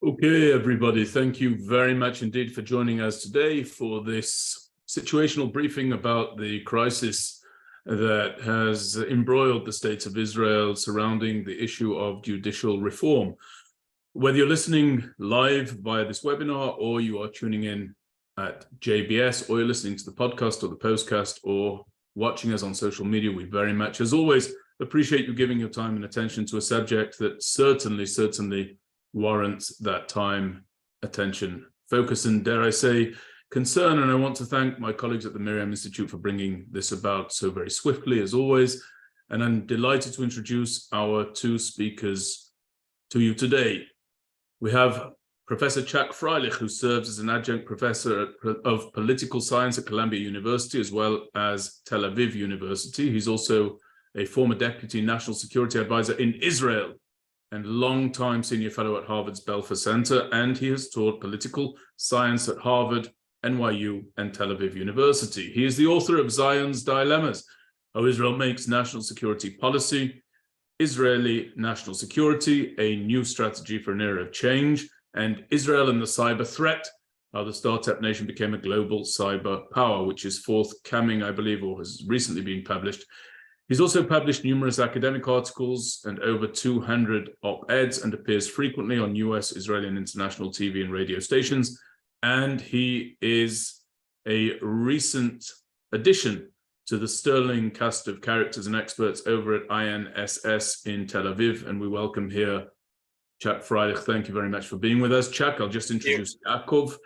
Okay, everybody, thank you very much indeed for joining us today for this situational briefing about the crisis that has embroiled the state of Israel surrounding the issue of judicial reform. Whether you're listening live via this webinar or you are tuning in at JBS or you're listening to the podcast or the postcast or watching us on social media, we very much, as always, appreciate you giving your time and attention to a subject that certainly warrants that time, attention, focus, and dare I say, concern. And I want to thank my colleagues at the MirYam Institute for bringing this about so very swiftly, as always. And I'm delighted to introduce our two speakers to you today. We have Professor Freilich, who serves as an adjunct professor of political science at Columbia University, as well as Tel Aviv University. He's also a former deputy national security advisor in Israel and longtime senior fellow at Harvard's Belfer Center, and he has taught political science at Harvard, NYU, and Tel Aviv University. He is the author of Zion's Dilemmas: How Israel Makes National Security Policy, Israeli National Security, a New Strategy for an Era of Change, and Israel and the Cyber Threat: How the Startup Nation Became a Global Cyber Power, which is forthcoming, I believe, or has recently been published. He's also published numerous academic articles and over 200 op-eds and appears frequently on US, Israeli, and international TV and radio stations. And he is a recent addition to the sterling cast of characters and experts over at INSS in Tel Aviv. And we welcome here Chuck Freilich. Thank you very much for being with us. Chuck, I'll just introduce Yaakov.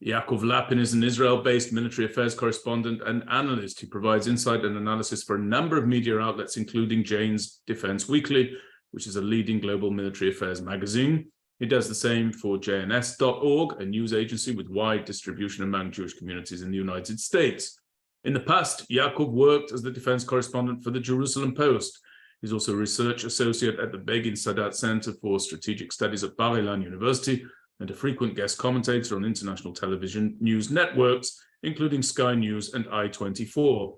Yaakov Lappin is an Israel-based military affairs correspondent and analyst. He provides insight and analysis for a number of media outlets, including Jane's Defense Weekly, which is a leading global military affairs magazine. He does the same for JNS.org, a news agency with wide distribution among Jewish communities in the United States. In the past, Yaakov worked as the defense correspondent for the Jerusalem Post. He's also a research associate at the Begin Sadat Center for Strategic Studies at Bar-Ilan University, and a frequent guest commentator on international television news networks, including Sky News and I-24.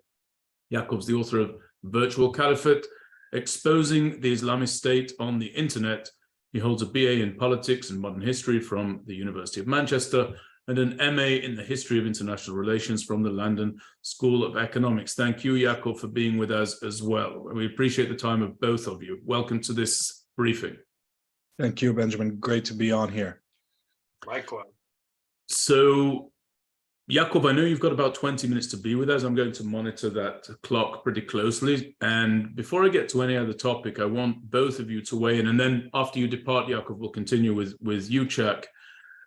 Yaakov's the author of Virtual Caliphate: Exposing the Islamist State on the Internet. He holds a BA in Politics and Modern History from the University of Manchester and an MA in the History of International Relations from the London School of Economics. Thank you, Yaakov, for being with us as well. We appreciate the time of both of you. Welcome to this briefing. Thank you, Benjamin. Great to be on here. Likewise. So, Yaakov, I know you've got about 20 minutes to be with us. I'm going to monitor that clock pretty closely. And before I get to any other topic, I want both of you to weigh in. And then after you depart, Yaakov, we'll continue with you, Chuck.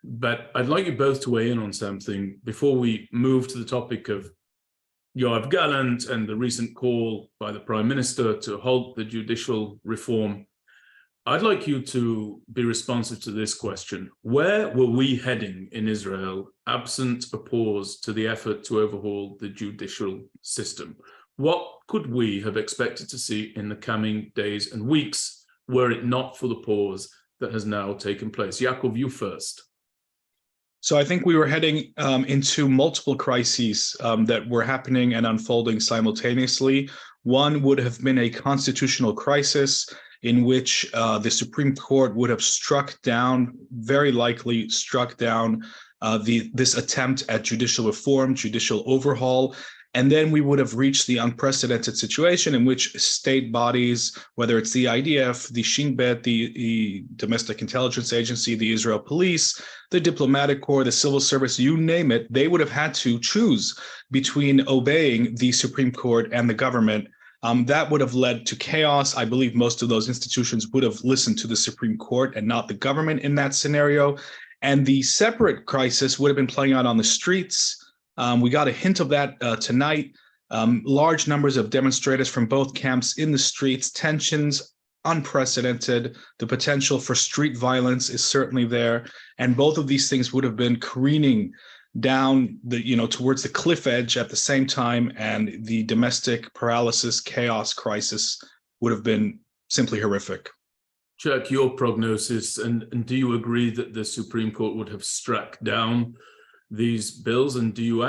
But I'd like you both to weigh in on something before we move to the topic of Yoav Gallant and the recent call by the Prime Minister to halt the judicial reform. I'd like you to be responsive to this question. Where were we heading in Israel absent a pause to the effort to overhaul the judicial system? What could we have expected to see in the coming days and weeks were it not for the pause that has now taken place? Yaakov, you first. So I think we were heading into multiple crises that were happening and unfolding simultaneously. One would have been a constitutional crisis in which the Supreme Court would have very likely struck down this attempt at judicial reform, judicial overhaul. And then we would have reached the unprecedented situation in which state bodies, whether it's the IDF, the Shin Bet, the Domestic Intelligence Agency, the Israel Police, the Diplomatic Corps, the Civil Service, you name it, they would have had to choose between obeying the Supreme Court and the government. That would have led to chaos. I believe most of those institutions would have listened to the Supreme Court and not the government in that scenario. And the separate crisis would have been playing out on the streets. We got a hint of that tonight. Large numbers of demonstrators from both camps in the streets, tensions unprecedented. The potential for street violence is certainly there. And both of these things would have been careening down towards the cliff edge at the same time, and the domestic paralysis, chaos crisis would have been simply horrific. Chuck, your prognosis, and do you agree that the Supreme Court would have struck down these bills? And can you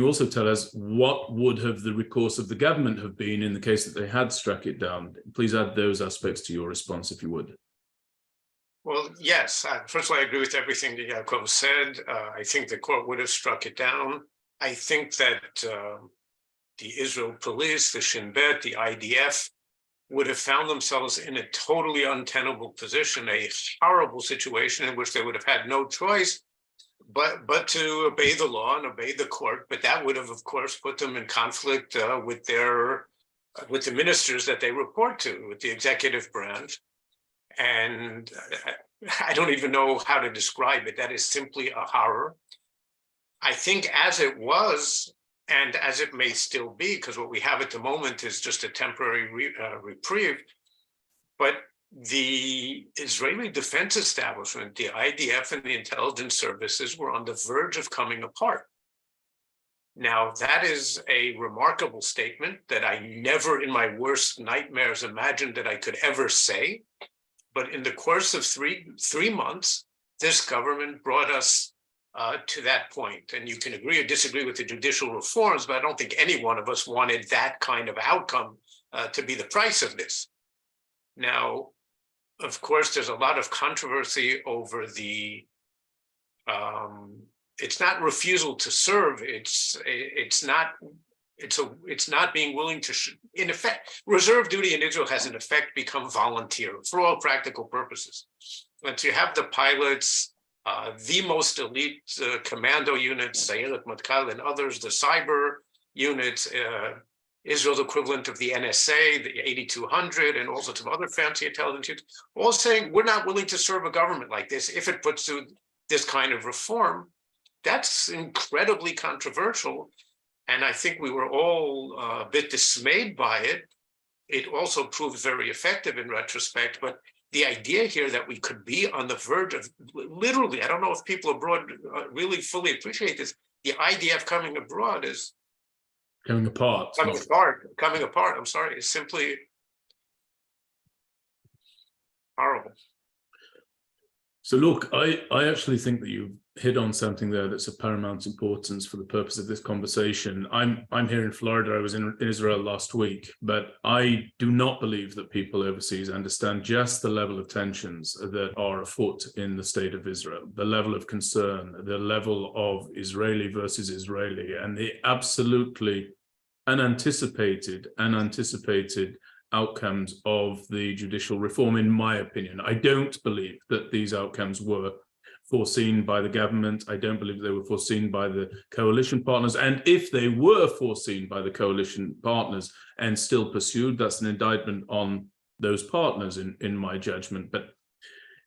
also tell us what would have the recourse of the government have been in the case that they had struck it down? Please add those aspects to your response, if you would. Well, yes. First of all, I agree with everything that Yaakov said. I think the court would have struck it down. I think that the Israel police, the Shin Bet, the IDF would have found themselves in a totally untenable position, a horrible situation in which they would have had no choice but to obey the law and obey the court. But that would have, of course, put them in conflict with the ministers that they report to, with the executive branch. And I don't even know how to describe it. That is simply a horror. I think as it was, and as it may still be, because what we have at the moment is just a temporary reprieve, but the Israeli defense establishment, the IDF and the intelligence services were on the verge of coming apart. Now, that is a remarkable statement that I never in my worst nightmares imagined that I could ever say. But in the course of three months, this government brought us to that point. And you can agree or disagree with the judicial reforms, but I don't think any one of us wanted that kind of outcome to be the price of this. Now, of course, there's a lot of controversy over the, it's not refusal to serve, it's not being willing to, in effect, reserve duty in Israel has in effect become volunteer for all practical purposes. Once you have the pilots, the most elite commando units, Sayelet Matkal and others, the cyber units, Israel's equivalent of the NSA, the 8200, and all sorts of other fancy intelligence units, all saying we're not willing to serve a government like this if it puts through this kind of reform. That's incredibly controversial. And I think we were all a bit dismayed by it. It also proved very effective in retrospect. But the idea here that we could be on the verge of, literally, I don't know if people abroad really fully appreciate this, the IDF coming abroad is coming apart. Coming apart, I'm sorry, is simply horrible. So look, I actually think that you've hit on something there that's of paramount importance for the purpose of this conversation. I'm here in Florida. I was in Israel last week, but I do not believe that people overseas understand just the level of tensions that are afoot in the state of Israel, the level of concern, the level of Israeli versus Israeli, and the absolutely unanticipated outcomes of the judicial reform, in my opinion. I don't believe that these outcomes were foreseen by the government. I don't believe they were foreseen by the coalition partners. And if they were foreseen by the coalition partners and still pursued, that's an indictment on those partners, in my judgment. But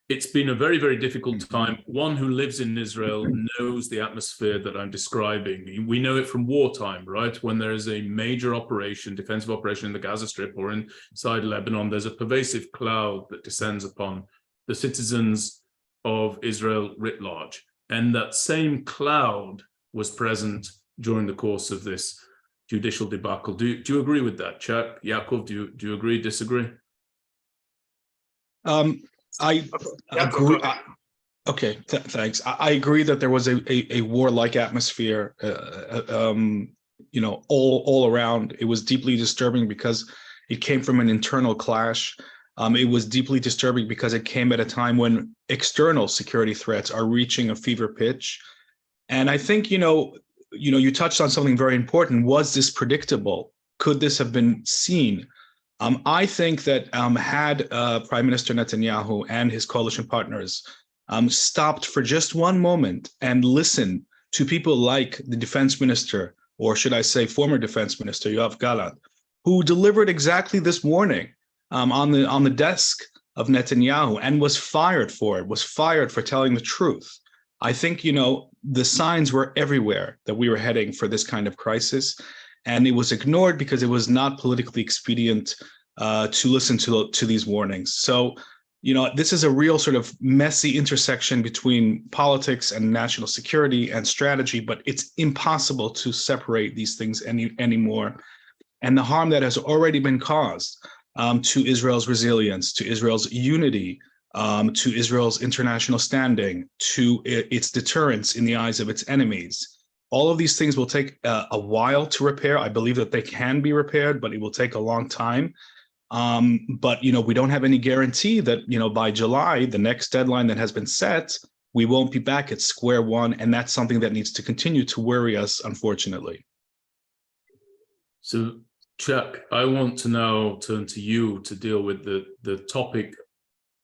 it's been a very, very difficult time. One who lives in Israel knows the atmosphere that I'm describing. We know it from wartime, right? When there is a major operation, defensive operation in the Gaza Strip or inside Lebanon, there's a pervasive cloud that descends upon the citizens of Israel writ large. And that same cloud was present during the course of this judicial debacle. Do you agree with that, Chuck? Yaakov, do you agree, disagree? I agree. Okay, thanks. I agree that there was a warlike atmosphere, all around. It was deeply disturbing because it came from an internal clash. It was deeply disturbing because it came at a time when external security threats are reaching a fever pitch. And I think, you touched on something very important. Was this predictable? Could this have been seen? I think that had Prime Minister Netanyahu and his coalition partners stopped for just one moment and listened to people like the defense minister, or should I say former defense minister, Yoav Gallant, who delivered exactly this warning on the desk of Netanyahu and was fired for it, was fired for telling the truth. I think, the signs were everywhere that we were heading for this kind of crisis. And it was ignored because it was not politically expedient to listen to these warnings. So, this is a real sort of messy intersection between politics and national security and strategy, but it's impossible to separate these things anymore. And the harm that has already been caused to Israel's resilience, to Israel's unity, to Israel's international standing, to its deterrence in the eyes of its enemies. All of these things will take a while to repair. I believe that they can be repaired, but it will take a long time. But, we don't have any guarantee that, by July, the next deadline that has been set, we won't be back at square one. And that's something that needs to continue to worry us, unfortunately. So, Chuck, I want to now turn to you to deal with the topic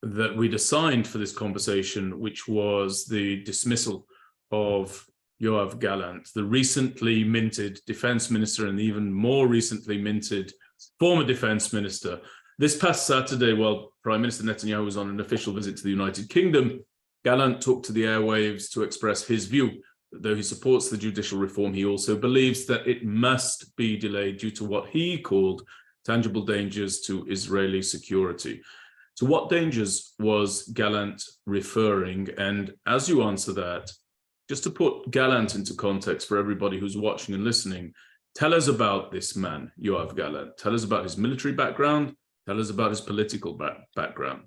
that we'd assigned for this conversation, which was the dismissal of Yoav Gallant, the recently minted defense minister and even more recently minted former defense minister. This past Saturday, while Prime Minister Netanyahu was on an official visit to the United Kingdom, Gallant took to the airwaves to express his view that though he supports the judicial reform, he also believes that it must be delayed due to what he called tangible dangers to Israeli security. To what dangers was Gallant referring? And as you answer that, just to put Gallant into context for everybody who's watching and listening, tell us about this man, Yoav Gallant. Tell us about his military background. Tell us about his political background.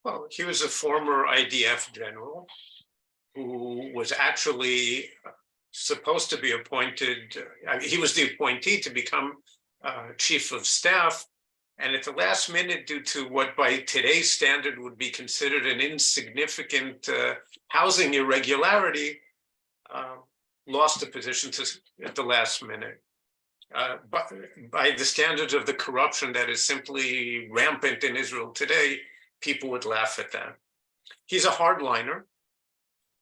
Well, he was a former IDF general who was actually supposed to be appointed. He was the appointee to become chief of staff. And at the last minute, due to what by today's standard would be considered an insignificant housing irregularity, lost the position at the last minute. But by the standards of the corruption that is simply rampant in Israel today, people would laugh at that. He's a hardliner.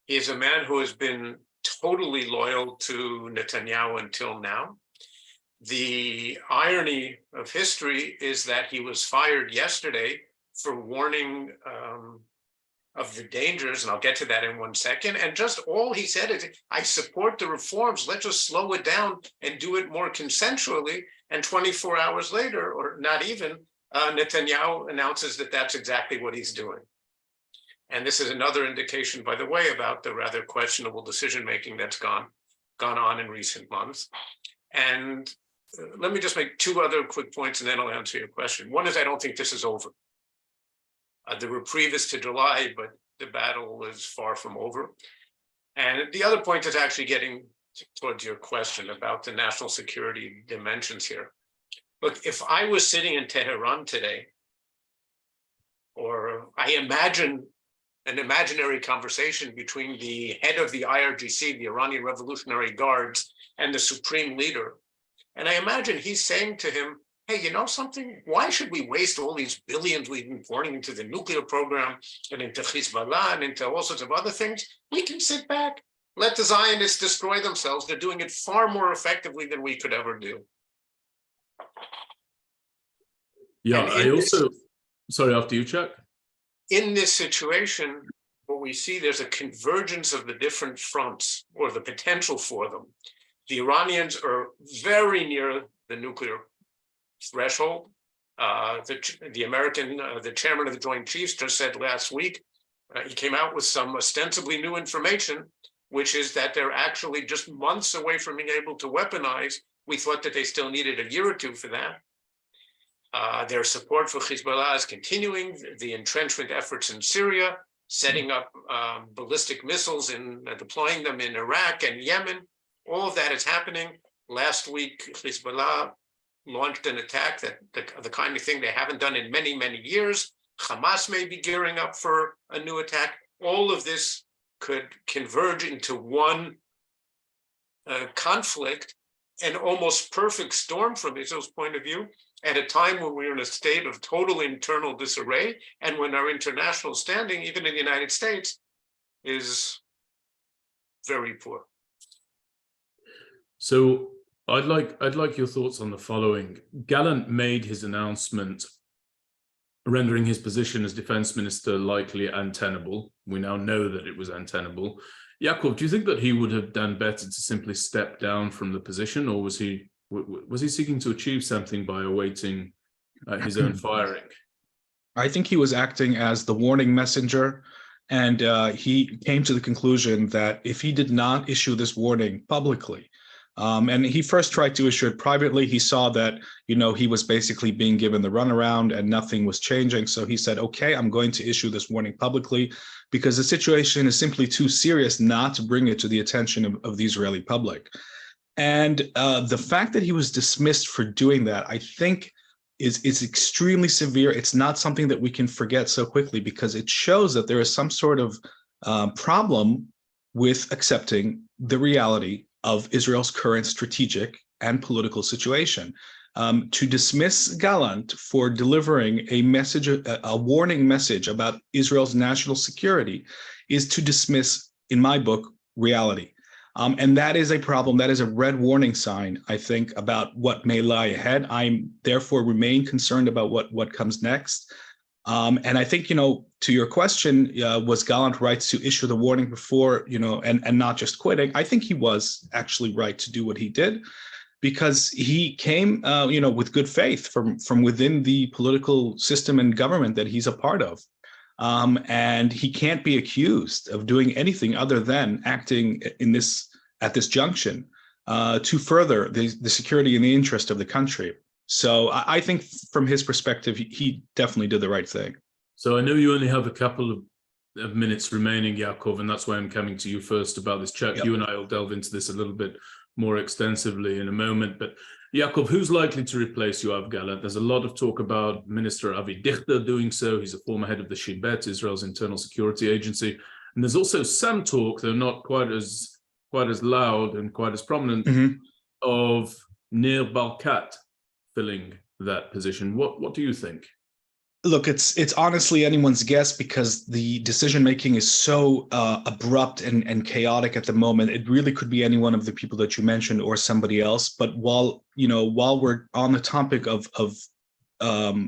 He is a man who has been totally loyal to Netanyahu until now. The irony of history is that he was fired yesterday for warning of the dangers, and I'll get to that in 1 second. And just all he said is, I support the reforms, let's just slow it down and do it more consensually. And 24 hours later, or not even, Netanyahu announces that that's exactly what he's doing. And this is another indication, by the way, about the rather questionable decision-making that's gone on in recent months. And let me just make two other quick points, and then I'll answer your question. One is, I don't think this is over. The reprieve is to July, but the battle is far from over. And the other point is actually getting towards your question about the national security dimensions here. Look, if I was sitting in Tehran today, or I imagine an imaginary conversation between the head of the IRGC, the Iranian Revolutionary Guards, and the supreme leader, and I imagine he's saying to him, hey, you know something? Why should we waste all these billions we've been pouring into the nuclear program and into Hezbollah and into all sorts of other things? We can sit back, let the Zionists destroy themselves. They're doing it far more effectively than we could ever do. Yeah, sorry, after you, Chuck. In this situation, what we see, there's a convergence of the different fronts, or the potential for them. The Iranians are very near the nuclear threshold. The American, the chairman of the Joint Chiefs just said last week, he came out with some ostensibly new information, which is that they're actually just months away from being able to weaponize. We thought that they still needed a year or two for that. Their support for Hezbollah is continuing, the entrenchment efforts in Syria, setting up ballistic missiles and deploying them in Iraq and Yemen. All of that is happening. Last week, Hezbollah launched an attack, that the kind of thing they haven't done in many, many years. Hamas may be gearing up for a new attack. All of this could converge into one conflict, an almost perfect storm from Israel's point of view, at a time when we're in a state of total internal disarray, and when our international standing, even in the United States, is very poor. So I'd like your thoughts on the following. Gallant made his announcement rendering his position as defense minister likely untenable. We now know that it was untenable. Yaakov, do you think that he would have done better to simply step down from the position, or was he seeking to achieve something by awaiting his own firing? I think he was acting as the warning messenger, and he came to the conclusion that if he did not issue this warning publicly, and he first tried to issue it privately, he saw that, he was basically being given the runaround and nothing was changing. So he said, okay, I'm going to issue this warning publicly because the situation is simply too serious not to bring it to the attention of the Israeli public. And the fact that he was dismissed for doing that, I think, is extremely severe. It's not something that we can forget so quickly, because it shows that there is some sort of problem with accepting the reality of Israel's current strategic and political situation. To dismiss Gallant for delivering a message, a warning message about Israel's national security, is to dismiss, in my book, reality. And that is a problem. That is a red warning sign, I think, about what may lie ahead. I therefore remain concerned about what comes next. And I think, to your question, was Gallant right to issue the warning before, and not just quitting? I think he was actually right to do what he did, because he came, with good faith from within the political system and government that he's a part of. And he can't be accused of doing anything other than acting at this junction to further the security and the interest of the country. So I think from his perspective, he definitely did the right thing. So I know you only have a couple of minutes remaining, Yaakov, and that's why I'm coming to you first about this chat. Yep. You and I will delve into this a little bit more extensively in a moment. But Yaakov, who's likely to replace Yoav Gallant? There's a lot of talk about Minister Avi Dichter doing so. He's a former head of the Shin Bet, Israel's internal security agency. And there's also some talk, though not quite as loud and quite as prominent, of Nir Barkat filling that position. What do you think? Look, it's honestly anyone's guess, because the decision making is so abrupt and chaotic at the moment. It really could be any one of the people that you mentioned or somebody else. But while we're on the topic of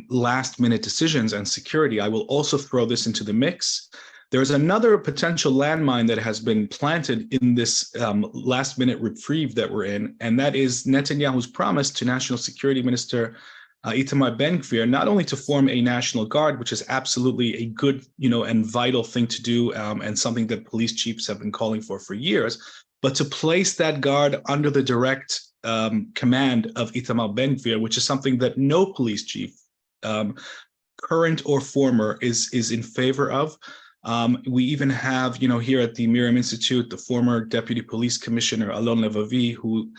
last minute decisions and security, I will also throw this into the mix. There's another potential landmine that has been planted in this last minute reprieve that we're in, and that is Netanyahu's promise to National Security Minister Itamar Ben-Gvir, not only to form a National Guard, which is absolutely a good, and vital thing to do, and something that police chiefs have been calling for years, but to place that guard under the direct command of Itamar Ben-Gvir, which is something that no police chief, current or former, is in favor of. We even have, here at the MirYam Institute, the former Deputy Police Commissioner, Alon Levavi, who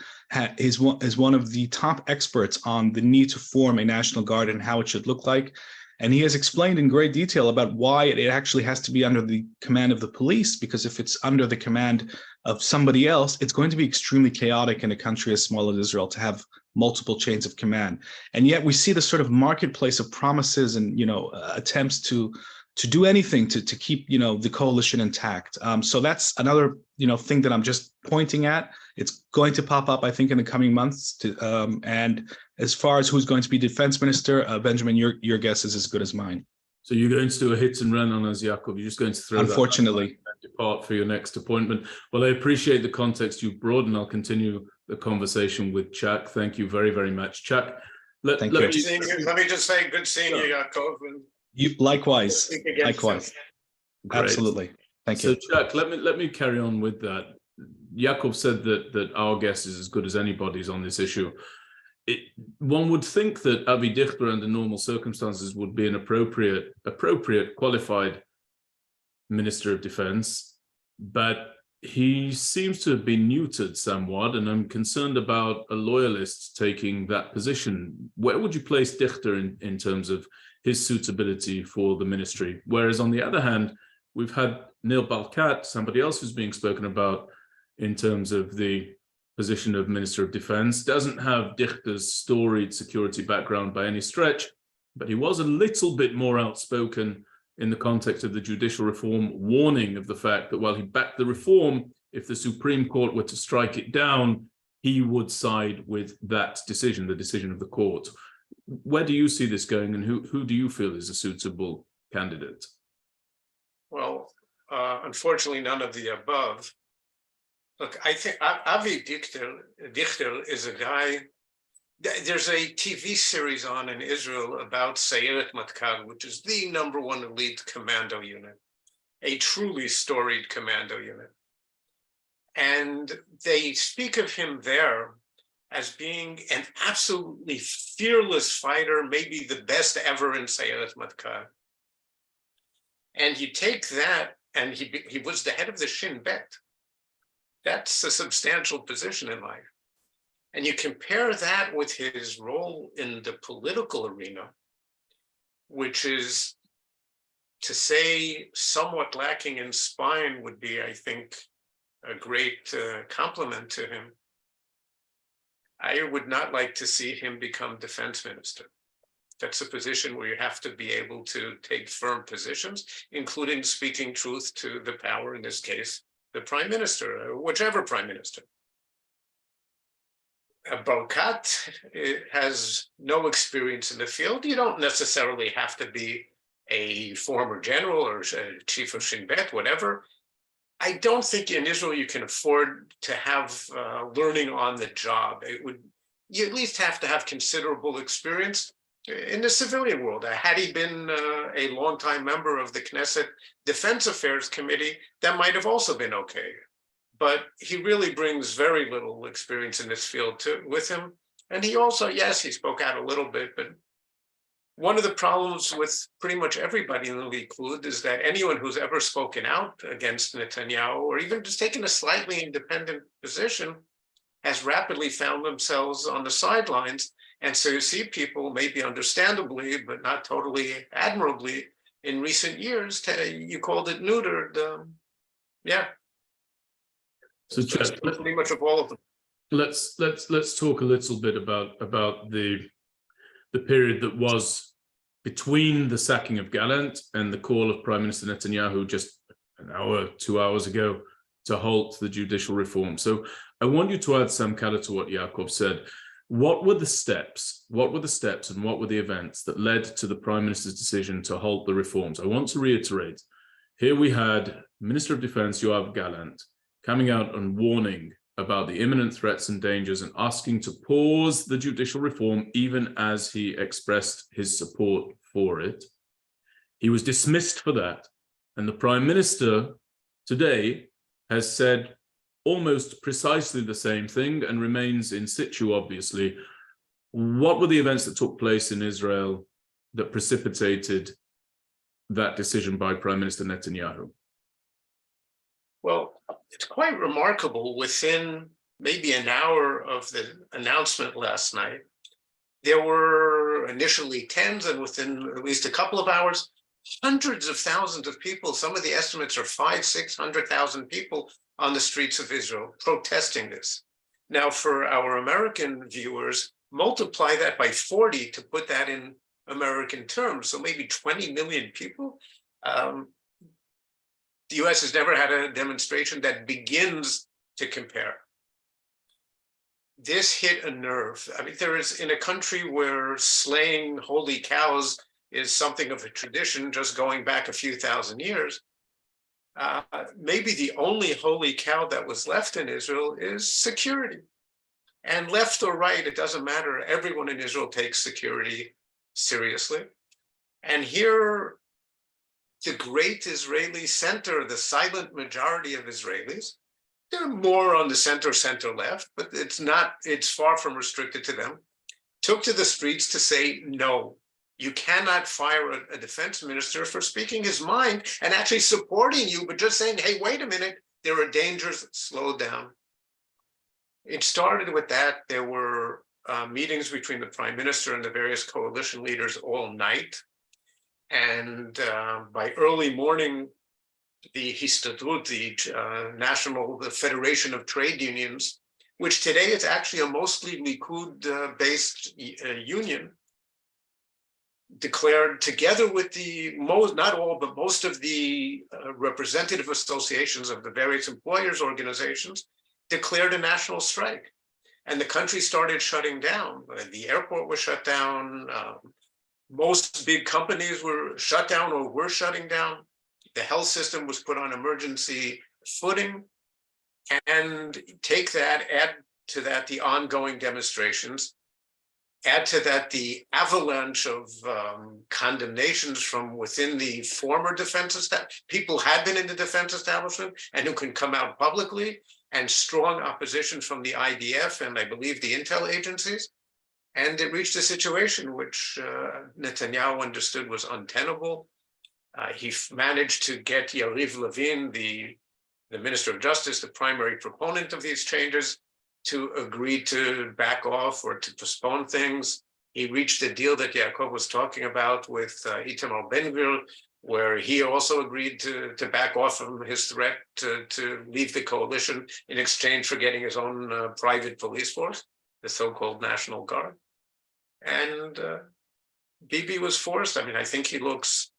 is one of the top experts on the need to form a National Guard and how it should look like. And he has explained in great detail about why it actually has to be under the command of the police, because if it's under the command of somebody else, it's going to be extremely chaotic in a country as small as Israel to have multiple chains of command. And yet we see the sort of marketplace of promises and, attempts to do anything to keep, the coalition intact. So that's another, thing that I'm just pointing at. It's going to pop up, I think, in the coming months. And as far as who's going to be defense minister, Benjamin, your guess is as good as mine. So you're going to do a hit and run on us, Yaakov. You're just going to throw unfortunately that and depart for your next appointment. Well, I appreciate the context you've brought, and I'll continue the conversation with Chuck. Thank you very, very much, Chuck. Let me just say, good seeing you, Yaakov. You likewise. Likewise. Great. Absolutely. Thank you. So, Chuck, let me carry on with that. Yaakov said that our guess is as good as anybody's on this issue. One would think that Avi Dichter under normal circumstances would be an appropriate, qualified Minister of Defense, but he seems to have been neutered somewhat, and I'm concerned about a loyalist taking that position. Where would you place Dichter in terms of his suitability for the ministry? Whereas on the other hand, we've had Nir Barkat, somebody else who's being spoken about in terms of the position of Minister of Defense, doesn't have Dichter's storied security background by any stretch, but he was a little bit more outspoken in the context of the judicial reform, warning of the fact that while he backed the reform, if the Supreme Court were to strike it down, he would side with that decision, the decision of the court. Where do you see this going, and who do you feel is a suitable candidate? Well, unfortunately, none of the above. Look, I think Avi Dichter is a guy. There's a TV series on in Israel about Sayeret Matkal, which is the #1 elite commando unit, a truly storied commando unit. And they speak of him there as being an absolutely fearless fighter, maybe the best ever in Sayeret Matkal. And you take that, and he was the head of the Shin Bet. That's a substantial position in life. And you compare that with his role in the political arena, which is, to say, somewhat lacking in spine would be, I think, a great compliment to him. I would not like to see him become defense minister. That's a position where you have to be able to take firm positions, including speaking truth to the power, in this case, the prime minister, or whichever prime minister. Gallant has no experience in the field. You don't necessarily have to be a former general or chief of Shin Bet, whatever. I don't think in Israel you can afford to have learning on the job. You at least have to have considerable experience in the civilian world. Had he been a longtime member of the Knesset Defense Affairs Committee, that might have also been okay. But he really brings very little experience in this field with him. And he also, yes, he spoke out a little bit, but one of the problems with pretty much everybody in the Likud is that anyone who's ever spoken out against Netanyahu, or even just taken a slightly independent position, has rapidly found themselves on the sidelines. And so you see people, maybe understandably, but not totally admirably, in recent years, you called it neutered. Yeah. So pretty much of all of them. Let's talk a little bit about the period that was between the sacking of Gallant and the call of Prime Minister Netanyahu just an hour, 2 hours ago to halt the judicial reform. So I want you to add some color to what Yaakov said. What were the steps? What were the steps and what were the events that led to the Prime Minister's decision to halt the reforms? I want to reiterate, here we had Minister of Defense Yoav Gallant coming out and warning about the imminent threats and dangers and asking to pause the judicial reform, even as he expressed his support for it. He was dismissed for that. And the Prime Minister today has said almost precisely the same thing and remains in situ, obviously. What were the events that took place in Israel that precipitated that decision by Prime Minister Netanyahu? Well, it's quite remarkable. Within maybe an hour of the announcement last night, there were initially tens, and within at least a couple of hours, hundreds of thousands of people. Some of the estimates are 500,000-600,000 people on the streets of Israel protesting this. Now, for our American viewers, multiply that by 40 to put that in American terms. So maybe 20 million people. The US has never had a demonstration that begins to compare. This hit a nerve. I mean, there is, in a country where slaying holy cows is something of a tradition, just going back a few thousand years, maybe the only holy cow that was left in Israel is security. And left or right, it doesn't matter. Everyone in Israel takes security seriously. And here, the great Israeli center, the silent majority of Israelis, they're more on the center left, but it's far from restricted to them, took to the streets to say, no, you cannot fire a defense minister for speaking his mind and actually supporting you, but just saying, hey, wait a minute, there are dangers, slow down. It started with that. There were meetings between the prime minister and the various coalition leaders all night. And by early morning, the Histadrut, the Federation of Trade Unions, which today is actually a mostly Likud-based union, declared, together with not all, but most of the representative associations of the various employers' organizations, declared a national strike. And the country started shutting down. The airport was shut down. Most big companies were shut down or were shutting down. The health system was put on emergency footing. And take that, add to that the ongoing demonstrations, add to that the avalanche of condemnations from within the former defense establishment. People had been in the defense establishment and who can come out publicly, and strong opposition from the IDF and I believe the intel agencies. And it reached a situation which Netanyahu understood was untenable. He managed to get Yariv Levin, the Minister of Justice, the primary proponent of these changes, to agree to back off or to postpone things. He reached a deal that Yaakov was talking about with Itamar Ben-Gvir, where he also agreed to back off from his threat to leave the coalition in exchange for getting his own private police force, the so-called National Guard. And Bibi was forced. I mean, I think he looks,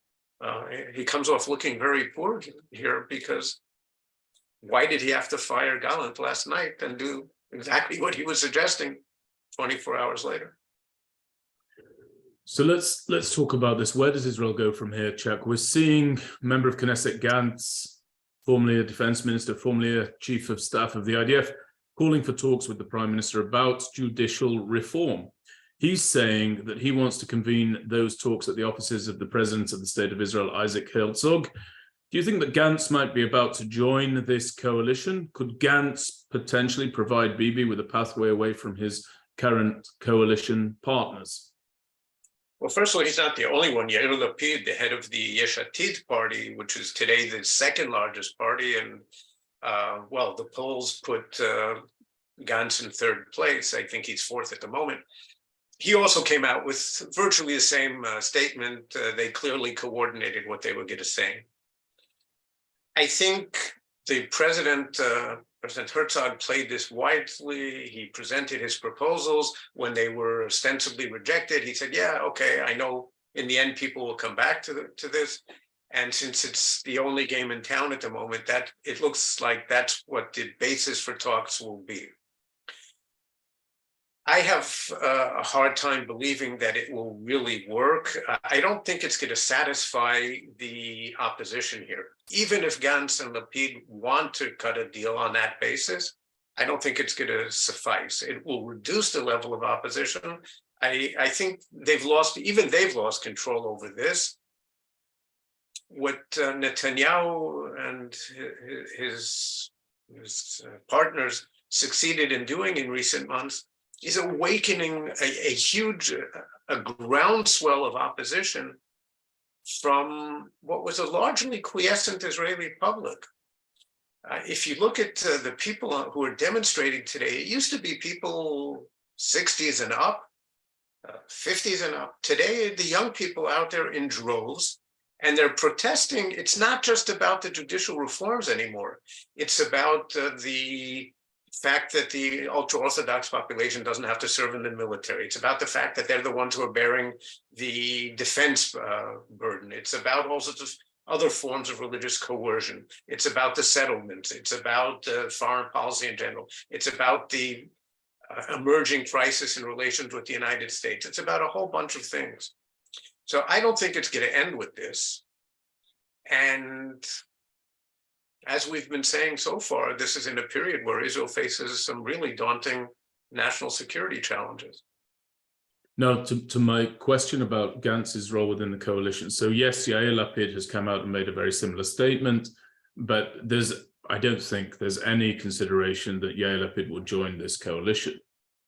he comes off looking very poor here, because why did he have to fire Gallant last night and do exactly what he was suggesting 24 hours later? So let's talk about this. Where does Israel go from here, Chuck? We're seeing member of Knesset Gantz, formerly a defense minister, formerly a chief of staff of the IDF, calling for talks with the prime minister about judicial reform. He's saying that he wants to convene those talks at the offices of the president of the state of Israel, Isaac Herzog. Do you think that Gantz might be about to join this coalition? Could Gantz potentially provide Bibi with a pathway away from his current coalition partners? Well, first of all, he's not the only one. Yair Lapid, the head of the Yesh Atid party, which is today the second largest party, and well, the polls put Gantz in third place. I think he's fourth at the moment. He also came out with virtually the same statement. They clearly coordinated what they were going to say. I think the President Herzog played this widely. He presented his proposals. When they were ostensibly rejected, he said, yeah, okay, I know in the end people will come back to this. And since it's the only game in town at the moment, that it looks like that's what the basis for talks will be. I have a hard time believing that it will really work. I don't think it's going to satisfy the opposition here. Even if Gantz and Lapid want to cut a deal on that basis, I don't think it's going to suffice. It will reduce the level of opposition. I think they've lost control over this. What Netanyahu and his partners succeeded in doing in recent months is awakening a huge groundswell of opposition from what was a largely quiescent Israeli public. If you look at the people who are demonstrating today, it used to be people 60s and up, 50s and up. Today, the young people out there in droves, and they're protesting. It's not just about the judicial reforms anymore. It's about the fact that the ultra-Orthodox population doesn't have to serve in the military. It's about the fact that they're the ones who are bearing the defense burden. It's about all sorts of other forms of religious coercion. It's about the settlements. It's about foreign policy in general. It's about the emerging crisis in relations with the United States. It's about a whole bunch of things. So I don't think it's going to end with this. And as we've been saying so far, this is in a period where Israel faces some really daunting national security challenges. Now, to my question about Gantz's role within the coalition. So yes, Yair Lapid has come out and made a very similar statement, but I don't think there's any consideration that Yair Lapid will join this coalition.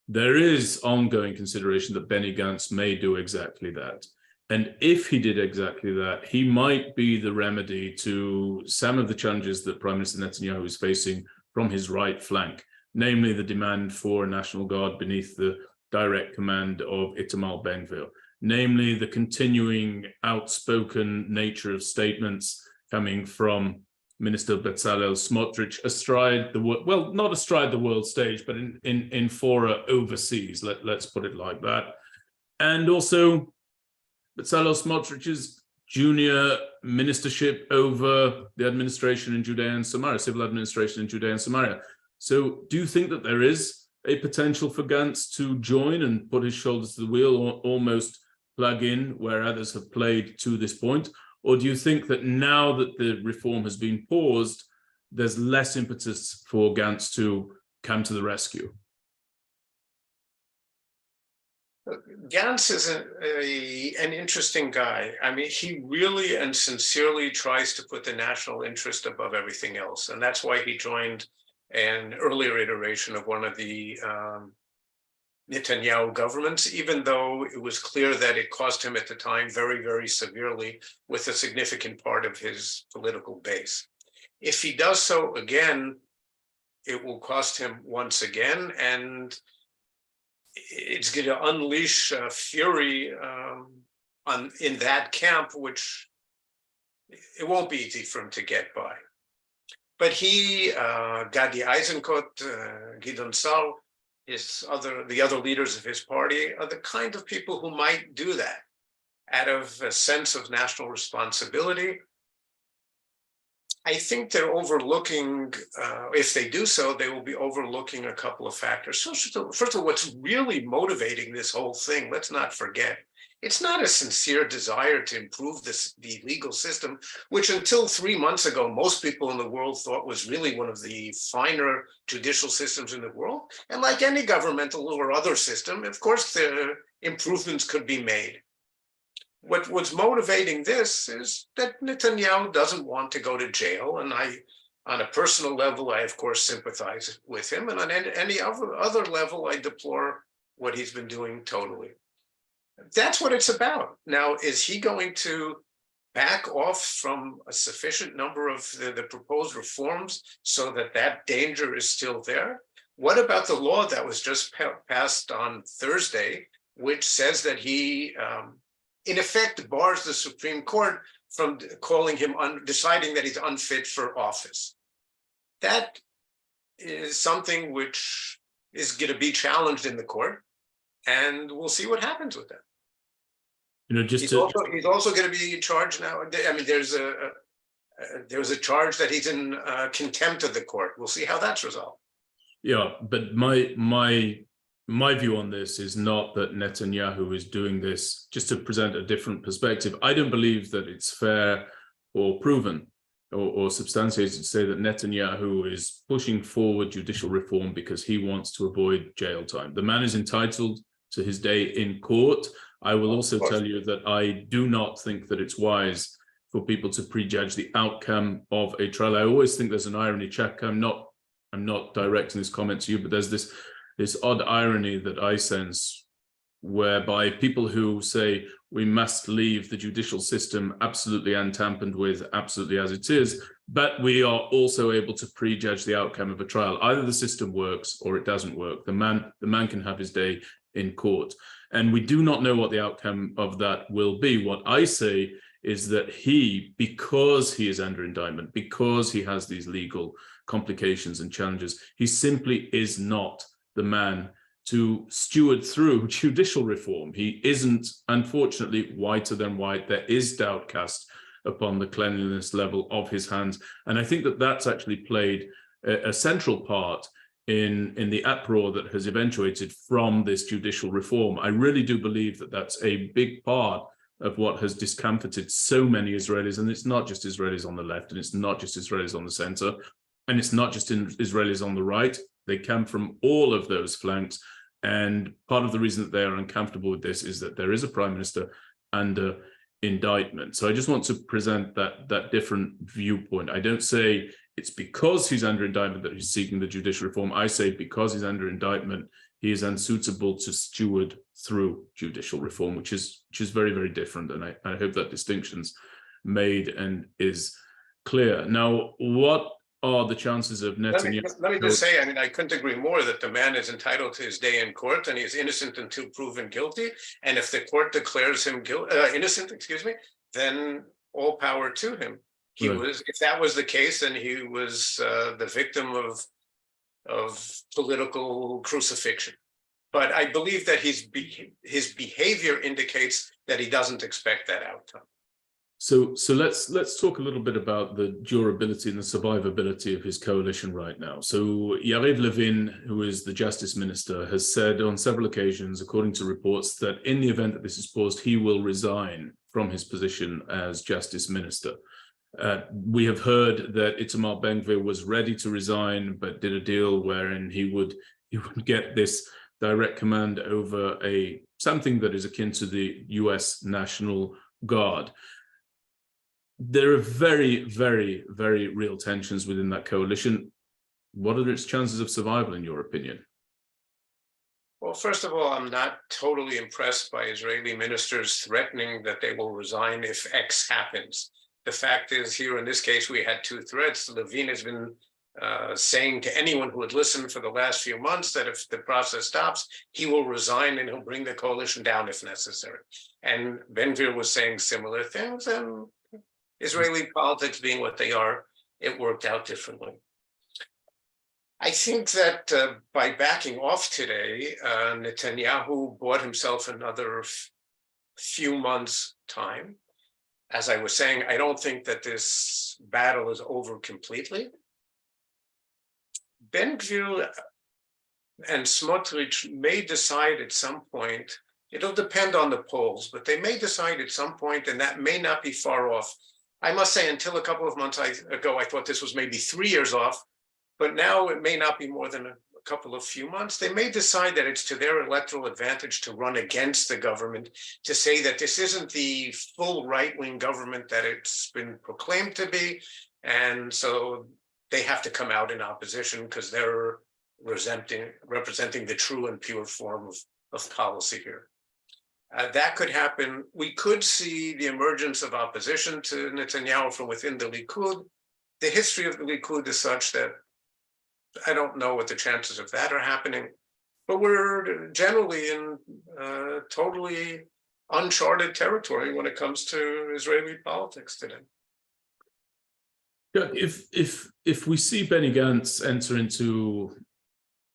There is ongoing consideration that Benny Gantz may do exactly that. And if he did exactly that, he might be the remedy to some of the challenges that Prime Minister Netanyahu is facing from his right flank, namely the demand for a National Guard beneath the direct command of Itamar Ben-Gvir, namely the continuing outspoken nature of statements coming from Minister Bezalel Smotrich astride the world, well, not astride the world stage, but in fora overseas, let's put it like that. And also Bezalel Smotrich's junior ministership over the administration in Judea and Samaria, civil administration in Judea and Samaria. So do you think that there is a potential for Gantz to join and put his shoulders to the wheel, or almost plug in where others have played to this point? Or do you think that now that the reform has been paused, there's less impetus for Gantz to come to the rescue? Gantz is an interesting guy. I mean, he really and sincerely tries to put the national interest above everything else. And that's why he joined an earlier iteration of one of the Netanyahu governments, even though it was clear that it cost him at the time very, very severely with a significant part of his political base. If he does so again, it will cost him once again, and it's going to unleash fury in that camp, which it won't be easy for him to get by. But he, Gadi Eisenkot, Gideon Sa'ar, the other leaders of his party are the kind of people who might do that out of a sense of national responsibility. I think they're overlooking, if they do so, they will be overlooking a couple of factors. So first of all, what's really motivating this whole thing, let's not forget, it's not a sincere desire to improve the legal system, which until 3 months ago, most people in the world thought was really one of the finer judicial systems in the world. And like any governmental or other system, of course, the improvements could be made. What's motivating this is that Netanyahu doesn't want to go to jail. And on a personal level, I, of course, sympathize with him. And on any other level, I deplore what he's been doing totally. That's what it's about. Now, is he going to back off from a sufficient number of the proposed reforms so that that danger is still there? What about the law that was just passed on Thursday, which says that he, in effect, bars the Supreme Court from calling him, deciding that he's unfit for office? That is something which is going to be challenged in the court, and we'll see what happens with that. You know, He's also going to be charged now. I mean, there's a charge that he's in contempt of the court. We'll see how that's resolved. Yeah, but my view on this is not that Netanyahu is doing this just to present a different perspective. I don't believe that it's fair or proven or substantiated to say that Netanyahu is pushing forward judicial reform because he wants to avoid jail time. The man is entitled to his day in court. I will also tell you that I do not think that it's wise for people to prejudge the outcome of a trial. I always think there's an irony. Chuck, I'm not directing this comment to you, but there's this odd irony that I sense whereby people who say we must leave the judicial system absolutely untampered with, absolutely as it is, but we are also able to prejudge the outcome of a trial. Either the system works or it doesn't work. The man can have his day in court. And we do not know what the outcome of that will be. What I say is that he, because he is under indictment, because he has these legal complications and challenges, he simply is not the man to steward through judicial reform. He isn't, unfortunately, whiter than white. There is doubt cast upon the cleanliness level of his hands. And I think that that's actually played a central part in the uproar that has eventuated from this judicial reform. I really do believe that that's a big part of what has discomforted so many Israelis. And it's not just Israelis on the left, and it's not just Israelis on the center, and it's not just Israelis on the right. They come from all of those flanks. And part of the reason that they are uncomfortable with this is that there is a prime minister under indictment. So I just want to present that different viewpoint. I don't say it's because he's under indictment that he's seeking the judicial reform. I say because he's under indictment, he is unsuitable to steward through judicial reform, which is very, very different. And I hope that distinction's made and is clear. Now, what are the chances of Netanyahu? Let me just say, I mean, I couldn't agree more that the man is entitled to his day in court, and he is innocent until proven guilty. And if the court declares him innocent, then all power to him. He was, if that was the case, then he was the victim of political crucifixion. But I believe that his behavior indicates that he doesn't expect that outcome. So let's talk a little bit about the durability and the survivability of his coalition right now. So Yaakov Lappin, who is the Justice Minister, has said on several occasions, according to reports, that in the event that this is paused, he will resign from his position as Justice Minister. We have heard that Itamar Ben-Gvir was ready to resign, but did a deal wherein he would get this direct command over something that is akin to the US National Guard. There are very, very, very real tensions within that coalition. What are its chances of survival, in your opinion? Well, first of all, I'm not totally impressed by Israeli ministers threatening that they will resign if X happens. The fact is, here in this case, we had two threats. Levin has been saying to anyone who had listened for the last few months that if the process stops, he will resign and he'll bring the coalition down if necessary. And Ben-Gvir was saying similar things, and Israeli politics being what they are, it worked out differently. I think that by backing off today, Netanyahu bought himself another few months' time. As I was saying, I don't think that this battle is over completely. Ben-Gvir and Smotrich may decide at some point, it'll depend on the polls, but they may decide at some point, and that may not be far off. I must say, until a couple of months ago, I thought this was maybe 3 years off, but now it may not be more than a couple of few months. They may decide that it's to their electoral advantage to run against the government, to say that this isn't the full right-wing government that it's been proclaimed to be, and so they have to come out in opposition because they're representing the true and pure form of policy here. That could happen. We could see the emergence of opposition to Netanyahu from within the Likud. The history of the Likud is such that I don't know what the chances of that are happening, but we're generally in totally uncharted territory when it comes to Israeli politics today. If we see Benny Gantz enter into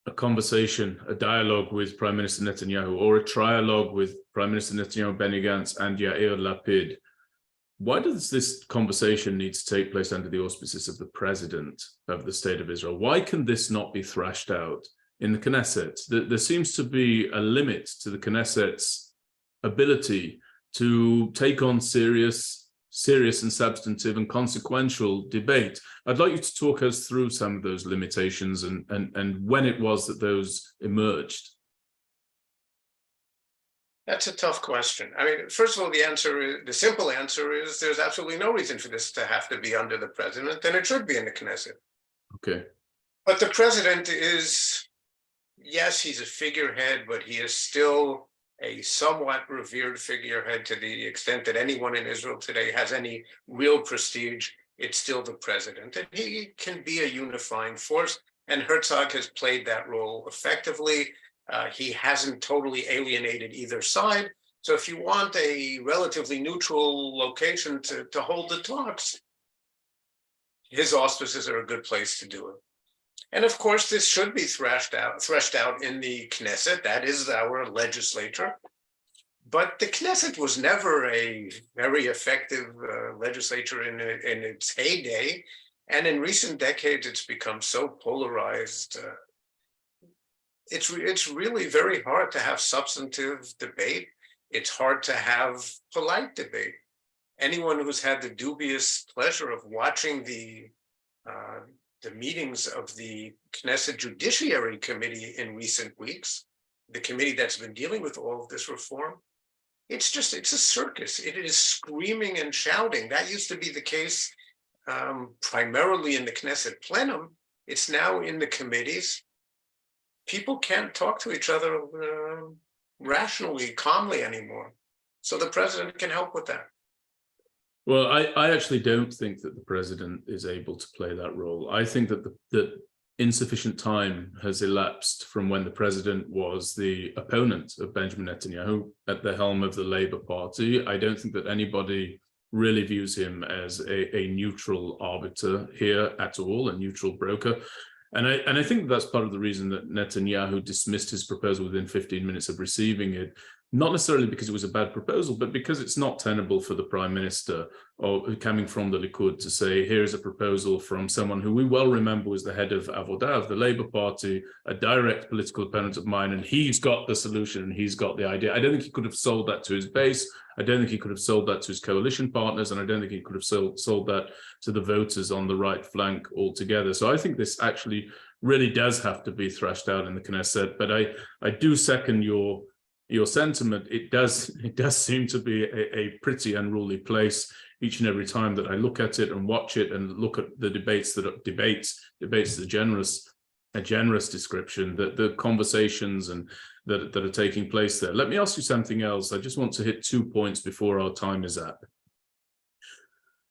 a conversation, a dialogue with Prime Minister Netanyahu, or a trialogue with Prime Minister Netanyahu, Benny Gantz, and Yair Lapid, why does this conversation need to take place under the auspices of the President of the State of Israel? Why can this not be thrashed out in the Knesset? There seems to be a limit to the Knesset's ability to take on serious and substantive and consequential debate. I'd like you to talk us through some of those limitations and when it was that those emerged. That's a tough question. I mean, first of all, the simple answer is there's absolutely no reason for this to have to be under the president, and it should be in the Knesset. Okay. But the president is, yes, he's a figurehead, but he is still a somewhat revered figurehead to the extent that anyone in Israel today has any real prestige. It's still the president, and he can be a unifying force, and Herzog has played that role effectively. He hasn't totally alienated either side. So if you want a relatively neutral location to hold the talks, his auspices are a good place to do it. And of course, this should be threshed out in the Knesset. That is our legislature. But the Knesset was never a very effective legislature in its heyday. And in recent decades, it's become so polarized. It's really very hard to have substantive debate. It's hard to have polite debate. Anyone who's had the dubious pleasure of watching the meetings of the Knesset Judiciary Committee in recent weeks, the committee that's been dealing with all of this reform, it's a circus. It is screaming and shouting. That used to be the case primarily in the Knesset plenum. It's now in the committees. People can't talk to each other rationally, calmly anymore. So the president can help with that. Well, I actually don't think that the president is able to play that role. I think that that insufficient time has elapsed from when the president was the opponent of Benjamin Netanyahu at the helm of the Labour Party. I don't think that anybody really views him as a neutral arbiter here at all, a neutral broker. And I think that's part of the reason that Netanyahu dismissed his proposal within 15 minutes of receiving it, not necessarily because it was a bad proposal, but because it's not tenable for the prime minister or coming from the Likud to say, here's a proposal from someone who we well remember was the head of Avodah, of the Labour Party, a direct political opponent of mine, and he's got the solution and he's got the idea. I don't think he could have sold that to his base. I don't think he could have sold that to his coalition partners, and I don't think he could have sold that to the voters on the right flank altogether. So I think this actually really does have to be thrashed out in the Knesset. But I do second your sentiment. It does seem to be a pretty unruly place each and every time that I look at it and watch it and look at the debates is a generous description, that the conversations and that are taking place there. Let me ask you something else. I just want to hit 2 points before our time is up.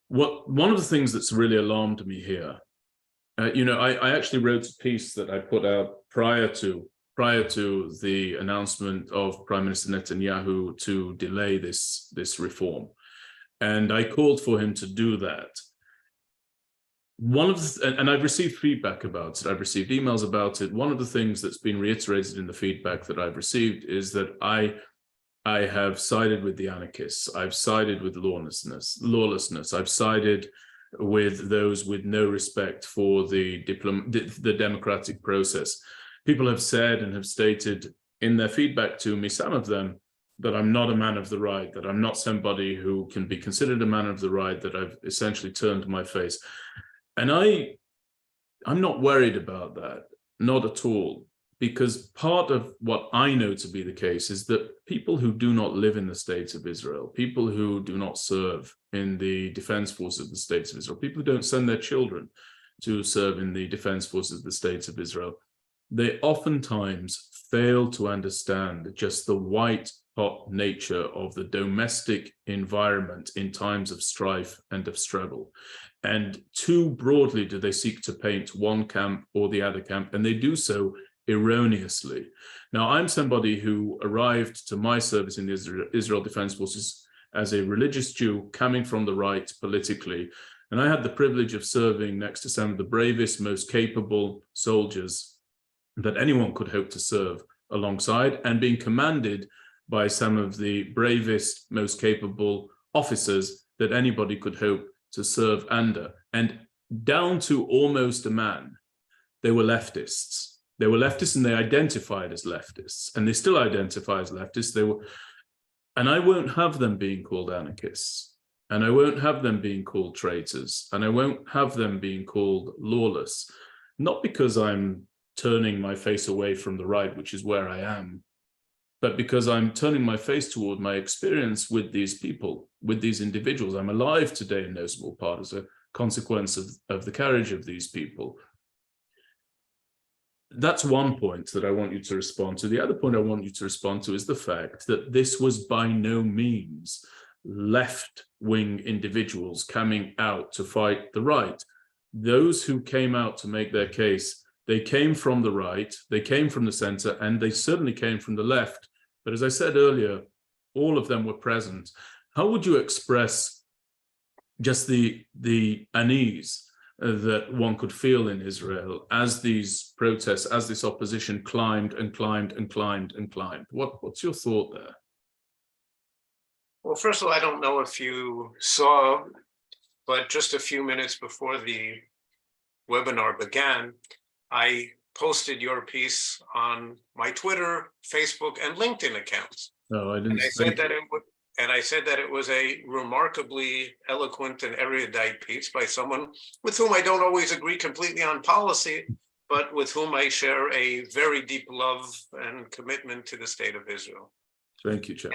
One of the things that's really alarmed me here I actually wrote a piece that I put out prior to the announcement of Prime Minister Netanyahu to delay this reform, and I called for him to do that. And I've received feedback about it. I've received emails about it. One of the things that's been reiterated in the feedback that I've received is that I have sided with the anarchists. I've sided with lawlessness. I've sided with those with no respect for the democratic process. People have said and have stated in their feedback to me, some of them, that I'm not a man of the right, that I'm not somebody who can be considered a man of the right, that I've essentially turned my face. And I'm not worried about that, not at all, because part of what I know to be the case is that people who do not live in the state of Israel, people who do not serve in the defense forces of the state of Israel, people who don't send their children to serve in the defense forces of the state of Israel, they oftentimes fail to understand just the white-hot nature of the domestic environment in times of strife and of struggle. And too broadly do they seek to paint one camp or the other camp, and they do so erroneously. Now, I'm somebody who arrived to my service in the Israel Defense Forces as a religious Jew coming from the right politically, and I had the privilege of serving next to some of the bravest, most capable soldiers that anyone could hope to serve alongside, and being commanded by some of the bravest, most capable officers that anybody could hope to serve under. And down to almost a man, they were leftists. They were leftists and they identified as leftists, and they still identify as leftists. And I won't have them being called anarchists, and I won't have them being called traitors, and I won't have them being called lawless, not because I'm turning my face away from the right, which is where I am, but because I'm turning my face toward my experience with these people, with these individuals. I'm alive today in no small part as a consequence of the courage of these people. That's one point that I want you to respond to. The other point I want you to respond to is the fact that this was by no means left-wing individuals coming out to fight the right. Those who came out to make their case, they came from the right, they came from the center, and they certainly came from the left. But as I said earlier, all of them were present. How would you express just the unease that one could feel in Israel as these protests, as this opposition climbed and climbed and climbed and climbed? What's your thought there? Well, first of all, I don't know if you saw, but just a few minutes before the webinar began, I posted your piece on my Twitter, Facebook, and LinkedIn accounts. No, I didn't. And I said that it was a remarkably eloquent and erudite piece by someone with whom I don't always agree completely on policy, but with whom I share a very deep love and commitment to the state of Israel. Thank you, Chair.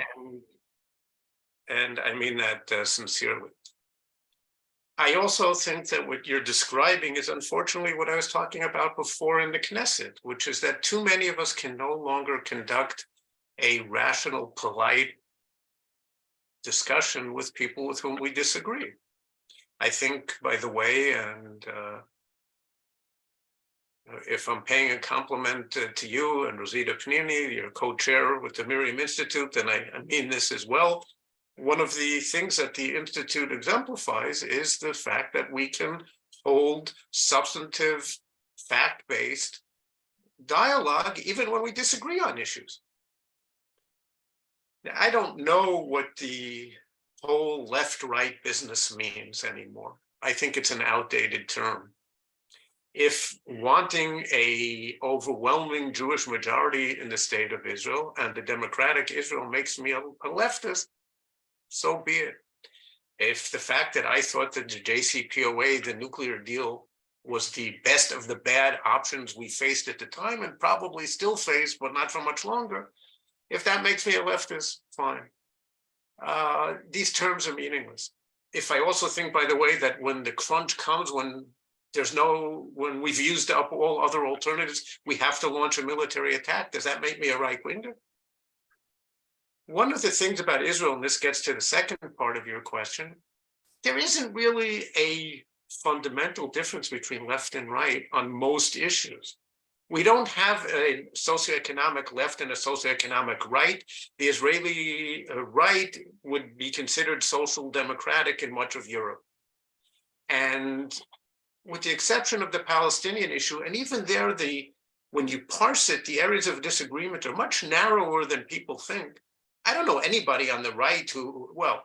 And I mean that sincerely. I also think that what you're describing is unfortunately what I was talking about before in the Knesset, which is that too many of us can no longer conduct a rational, polite discussion with people with whom we disagree. I think, by the way, and if I'm paying a compliment to you and Rosita Pnini, your co-chair with the MirYam Institute, then I mean this as well. One of the things that the Institute exemplifies is the fact that we can hold substantive, fact-based dialogue even when we disagree on issues. Now, I don't know what the whole left-right business means anymore. I think it's an outdated term. If wanting an overwhelming Jewish majority in the state of Israel and the democratic Israel makes me a leftist, so be it. If the fact that I thought that the JCPOA, the nuclear deal, was the best of the bad options we faced at the time and probably still face, but not for much longer, if that makes me a leftist, fine. These terms are meaningless. If I also think, by the way, that when the crunch comes, when we've used up all other alternatives, we have to launch a military attack, does that make me a right-winger? One of the things about Israel, and this gets to the second part of your question, there isn't really a fundamental difference between left and right on most issues. We don't have a socioeconomic left and a socioeconomic right. The Israeli right would be considered social democratic in much of Europe. And with the exception of the Palestinian issue, and even there, when you parse it, the areas of disagreement are much narrower than people think. I don't know anybody on the right who, well,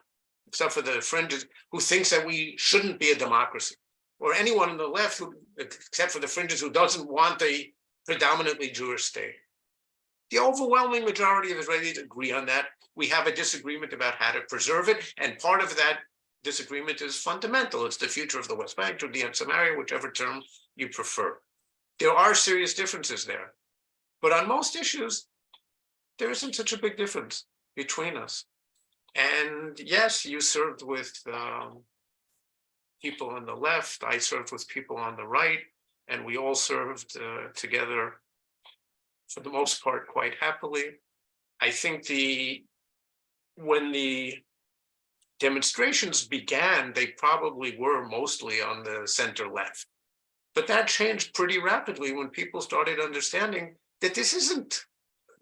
except for the fringes, who thinks that we shouldn't be a democracy, or anyone on the left who, except for the fringes, who doesn't want a predominantly Jewish state. The overwhelming majority of Israelis agree on that. We have a disagreement about how to preserve it, and part of that disagreement is fundamental. It's the future of the West Bank, Judea and Samaria, whichever term you prefer. There are serious differences there, but on most issues, there isn't such a big difference between us. And yes, you served with people on the left, I served with people on the right, and we all served together, for the most part, quite happily. I think when the demonstrations began, they probably were mostly on the center left. But that changed pretty rapidly when people started understanding that this isn't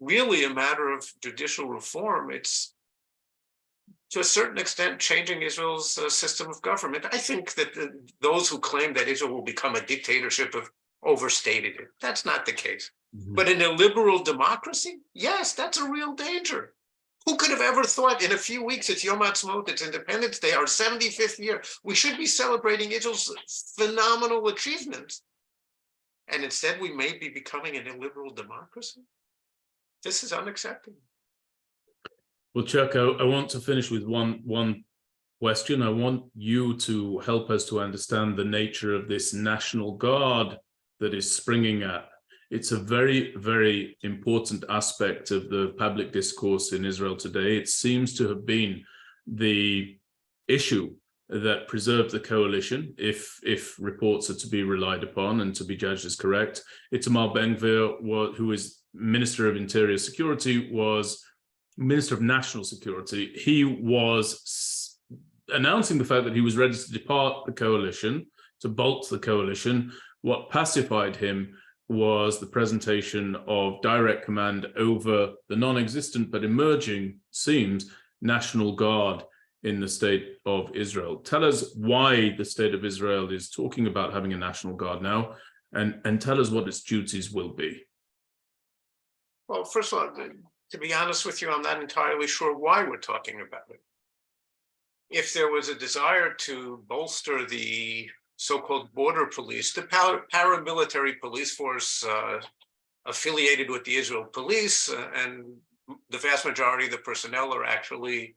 really a matter of judicial reform. It's, to a certain extent, changing Israel's system of government. I think that those who claim that Israel will become a dictatorship have overstated it. That's not the case. Mm-hmm. But in a liberal democracy, yes, that's a real danger. Who could have ever thought in a few weeks it's Yom Ha'atzmaut, it's Independence Day, our 75th year, we should be celebrating Israel's phenomenal achievements. And instead we may be becoming an illiberal democracy? This is unacceptable. Well, Chuck, I want to finish with one question. I want you to help us to understand the nature of this National Guard that is springing up. It's a very, very important aspect of the public discourse in Israel today. It seems to have been the issue that preserved the coalition, if reports are to be relied upon and to be judged as correct. Itamar Ben-Gvir, who is Minister of Interior Security, was Minister of National Security. He was announcing the fact that he was ready to depart the coalition, to bolt the coalition. What pacified him was the presentation of direct command over the non-existent but emerging, seems, National Guard in the state of Israel. Tell us why the state of Israel is talking about having a National Guard now, and tell us what its duties will be. Well, first of all, to be honest with you, I'm not entirely sure why we're talking about it. If there was a desire to bolster the so-called border police, the paramilitary police force affiliated with the Israel police, and the vast majority of the personnel are actually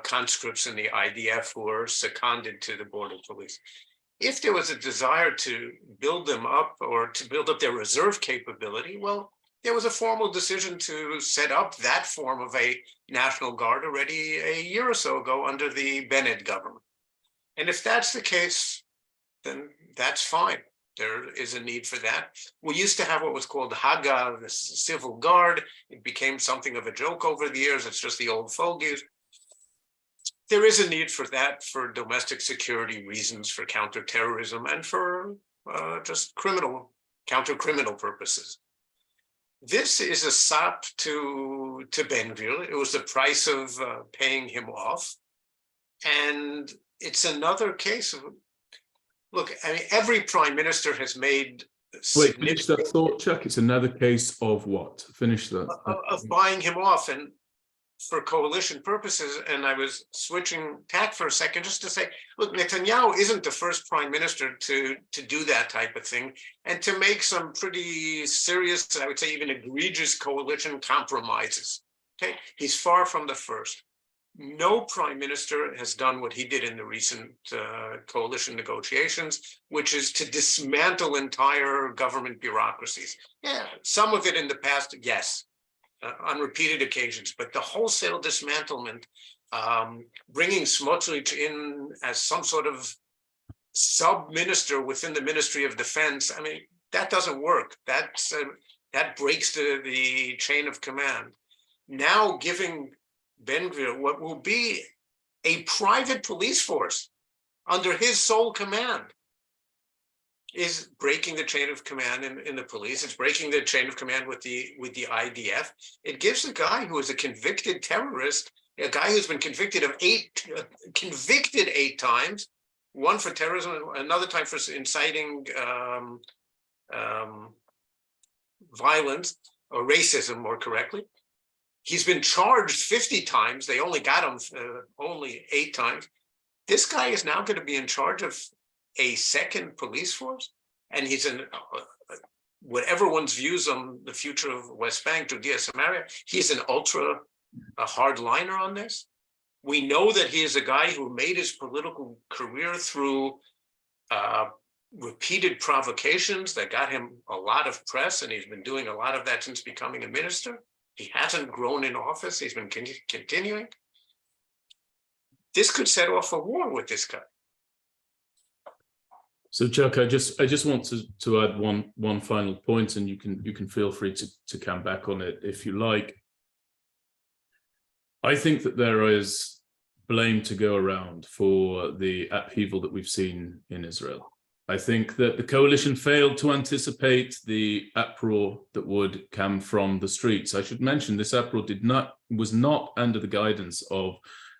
conscripts in the IDF who are seconded to the border police. If there was a desire to build them up or to build up their reserve capability, well, there was a formal decision to set up that form of a National Guard already a year or so ago under the Bennett government. And if that's the case, then that's fine. There is a need for that. We used to have what was called Haga, the Civil Guard. It became something of a joke over the years. It's just the old fogies. There is a need for that for domestic security reasons, for counterterrorism, and for just counter-criminal purposes. This is a sop to Ben-Gvir. It was the price of paying him off. And it's another case of, look, I mean, every prime minister has made... Wait, finish that thought, Chuck. It's another case of what? Finish that. Of buying him off and for coalition purposes. And I was switching tack for a second just to say, look, Netanyahu isn't the first prime minister to do that type of thing and to make some pretty serious, I would say even egregious coalition compromises. Okay, he's far from the first. No prime minister has done what he did in the recent coalition negotiations, which is to dismantle entire government bureaucracies. Yeah, some of it in the past, yes, on repeated occasions, but the wholesale dismantlement, bringing Smotrich in as some sort of sub-minister within the Ministry of Defense, I mean, that doesn't work. That breaks the chain of command. Now giving Ben-Gvir what will be a private police force under his sole command, is breaking the chain of command in the police. It's breaking the chain of command with the IDF. It gives a guy who is a convicted terrorist, a guy who's been convicted 8 times, one for terrorism, another time for inciting violence or racism, more correctly. He's been charged 50 times. They only got him only 8 times. This guy is now going to be in charge of a second police force, and he's in whatever one's views on the future of West Bank, Judea, Samaria. He's a hardliner on this. We know that he is a guy who made his political career through repeated provocations that got him a lot of press, and he's been doing a lot of that since becoming a minister. He hasn't grown in office. He's been continuing. This could set off a war with this guy. So, Chuck, I just want to add one final point, and you can feel free to come back on it if you like. I think that there is blame to go around for the upheaval that we've seen in Israel. I think that the coalition failed to anticipate the uproar that would come from the streets. I should mention this uproar was not under the guidance of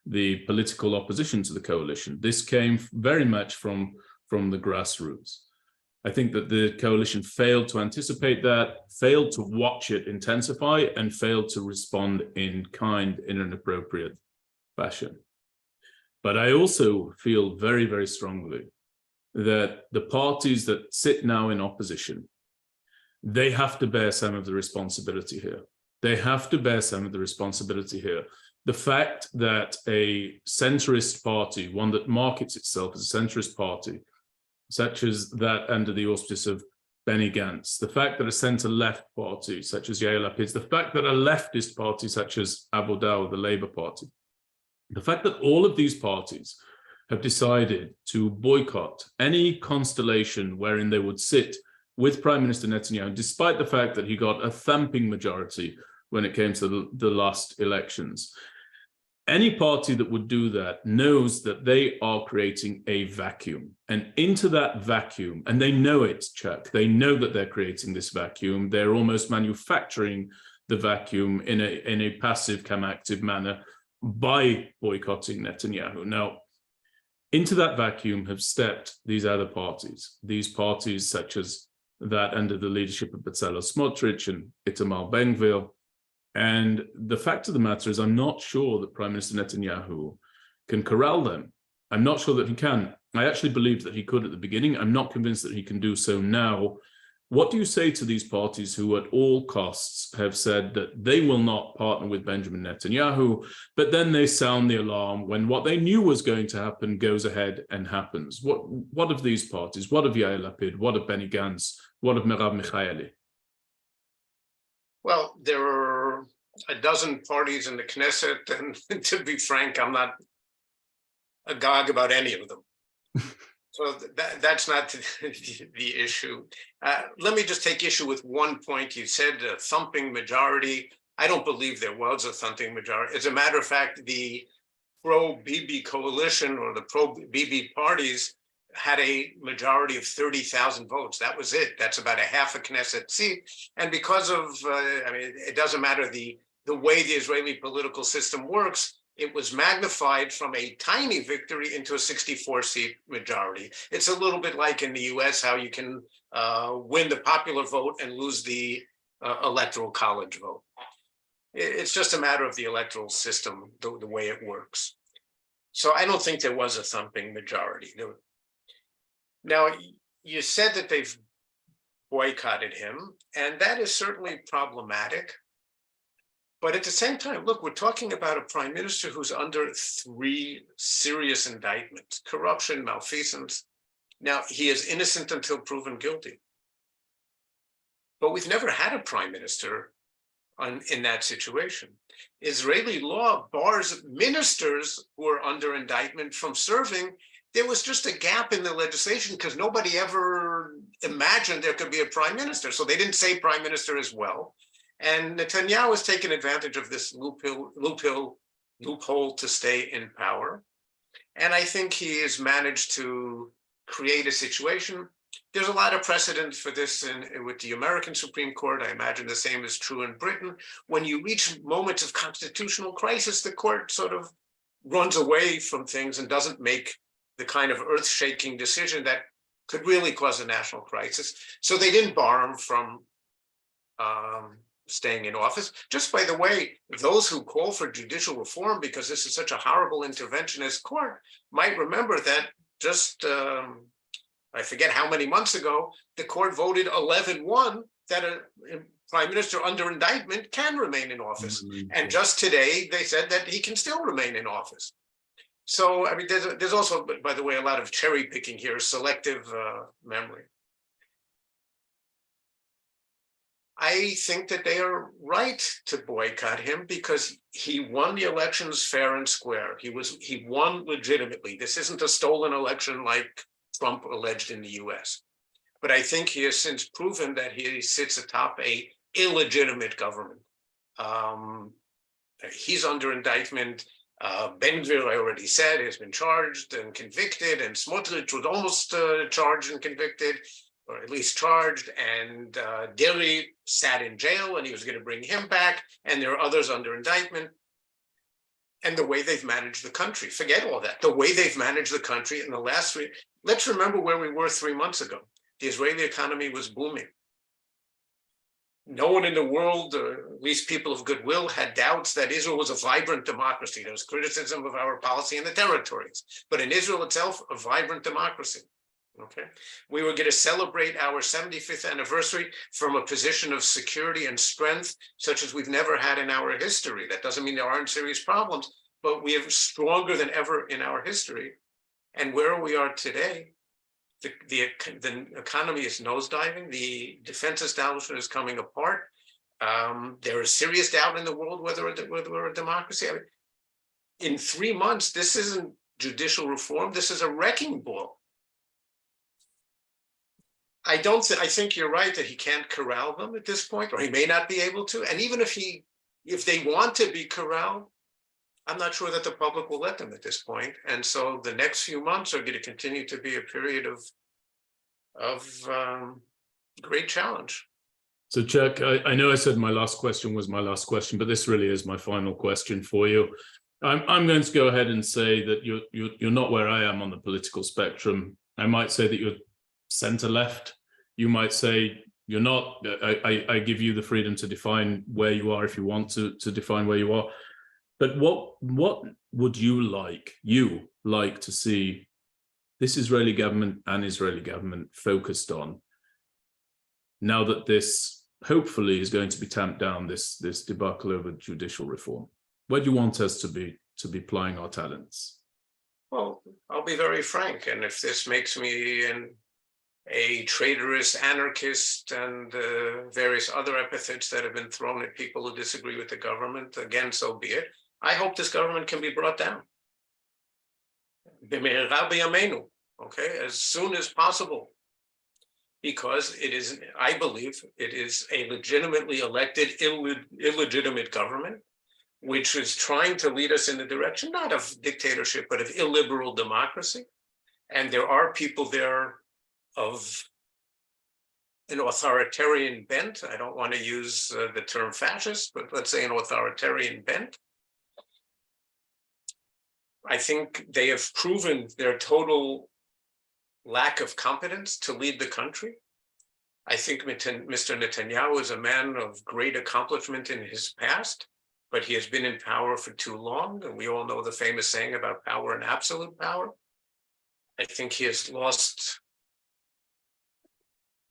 the political opposition to the coalition. This came very much from the grassroots. I think that the coalition failed to anticipate that, failed to watch it intensify, and failed to respond in an appropriate fashion. But I also feel very, very strongly that the parties that sit now in opposition, they have to bear some of the responsibility here. They have to bear some of the responsibility here. The fact that a centrist party, one that markets itself as a centrist party, such as that under the auspice of Benny Gantz, the fact that a center-left party such as Yair Lapid, the fact that a leftist party such as Avodah, or the Labour Party, the fact that all of these parties have decided to boycott any constellation wherein they would sit with Prime Minister Netanyahu, despite the fact that he got a thumping majority when it came to the last elections. Any party that would do that knows that they are creating a vacuum. And into that vacuum, and they know it, Chuck, they know that they're creating this vacuum. They're almost manufacturing the vacuum in a passive come active manner by boycotting Netanyahu. Now, into that vacuum have stepped these other parties such as that under the leadership of Bezalel Smotrich and Itamar Ben-Gvir. And the fact of the matter is, I'm not sure that Prime Minister Netanyahu can corral them. I'm not sure that he can. I actually believed that he could at the beginning. I'm not convinced that he can do so now. What do you say to these parties who at all costs have said that they will not partner with Benjamin Netanyahu, but then they sound the alarm when what they knew was going to happen goes ahead and happens? What of these parties? What of Yair Lapid? What of Benny Gantz? What of Merav Michaeli? Well, there are a dozen parties in the Knesset, and to be frank, I'm not agog about any of them. So that's not the issue. Let me just take issue with one point. You said a thumping majority. I don't believe there was a thumping majority. As a matter of fact, the pro-Bibi coalition or the pro-Bibi parties had a majority of 30,000 votes. That was it. That's about a half a Knesset seat. And because of, it doesn't matter the way the Israeli political system works, it was magnified from a tiny victory into a 64-seat majority. It's a little bit like in the US, how you can win the popular vote and lose the electoral college vote. It's just a matter of the electoral system, the way it works. So I don't think there was a thumping majority. Now, you said that they've boycotted him, and that is certainly problematic. But at the same time, look, we're talking about a prime minister who's under 3 serious indictments: corruption, malfeasance. Now, he is innocent until proven guilty. But we've never had a prime minister in that situation. Israeli law bars ministers who are under indictment from serving. There was just a gap in the legislation because nobody ever imagined there could be a prime minister. So they didn't say prime minister as well. And Netanyahu has taken advantage of this loophole to stay in power. And I think he has managed to create a situation There's a lot of precedent for this with the American Supreme Court. I imagine the same is true in Britain. When you reach moments of constitutional crisis, the court sort of runs away from things and doesn't make the kind of earth-shaking decision that could really cause a national crisis. So they didn't bar him from staying in office. Just by the way, those who call for judicial reform because this is such a horrible interventionist court might remember that just, I forget how many months ago, the court voted 11-1 that a prime minister under indictment can remain in office. And just today, they said that he can still remain in office. So, I mean, there's also, by the way, a lot of cherry picking here, selective memory. I think that they are right to boycott him because he won the elections fair and square. He won legitimately. This isn't a stolen election like Trump alleged in the US. But I think he has since proven that he sits atop an illegitimate government. He's under indictment. Ben-Gvir, I already said, has been charged and convicted, and Smotrich was almost charged and convicted, or at least charged, and Deri sat in jail, and he was going to bring him back, and there are others under indictment. And the way they've managed the country, forget all that, the way they've managed the country in the last let's remember where we were 3 months ago. The Israeli economy was booming. No one in the world, or at least people of goodwill, had doubts that Israel was a vibrant democracy. There was criticism of our policy in the territories, but in Israel itself, a vibrant democracy. Okay, we were going to celebrate our 75th anniversary from a position of security and strength, such as we've never had in our history. That doesn't mean there aren't serious problems, but we are stronger than ever in our history. And where we are today, the economy is nosediving. The defense establishment is coming apart. There is serious doubt in the world whether we're a democracy. I mean, in 3 months, this isn't judicial reform. This is a wrecking ball. I think you're right that he can't corral them at this point, or he may not be able to. And even if they want to be corralled, I'm not sure that the public will let them at this point. And so the next few months are going to continue to be a period of great challenge. So Chuck, I know I said my last question was my last question, but this really is my final question for you. I'm going to go ahead and say that you're not where I am on the political spectrum. I might say that you're center left. You might say you're not. I give you the freedom to define where you are if you want to define where you are. But what would you like to see this Israeli government and Israeli government focused on now that this hopefully is going to be tamped down, this debacle over judicial reform? Where do you want us to be plying our talents? Well, I'll be very frank, and if this makes me a traitorous anarchist and various other epithets that have been thrown at people who disagree with the government, again, so be it. I hope this government can be brought down. Okay, as soon as possible. Because it is, I believe, it is a legitimately elected, illegitimate government, which is trying to lead us in the direction, not of dictatorship, but of illiberal democracy. And there are people there of an authoritarian bent. I don't want to use the term fascist, but let's say an authoritarian bent. I think they have proven their total lack of competence to lead the country. I think Mr. Netanyahu is a man of great accomplishment in his past, but he has been in power for too long. And we all know the famous saying about power and absolute power. I think he has lost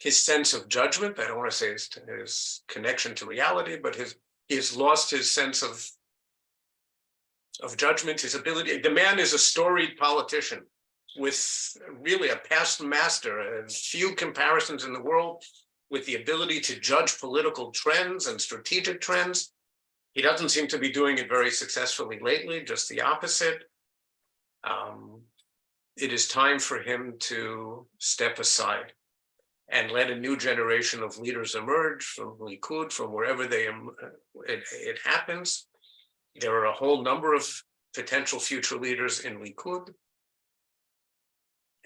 his sense of judgment. I don't want to say his connection to reality, but he has lost his sense of judgment, his ability. The man is a storied politician with really a past master, few comparisons in the world, with the ability to judge political trends and strategic trends. He doesn't seem to be doing it very successfully lately, just the opposite. It is time for him to step aside and let a new generation of leaders emerge from Likud, from wherever it happens. There are a whole number of potential future leaders in Likud.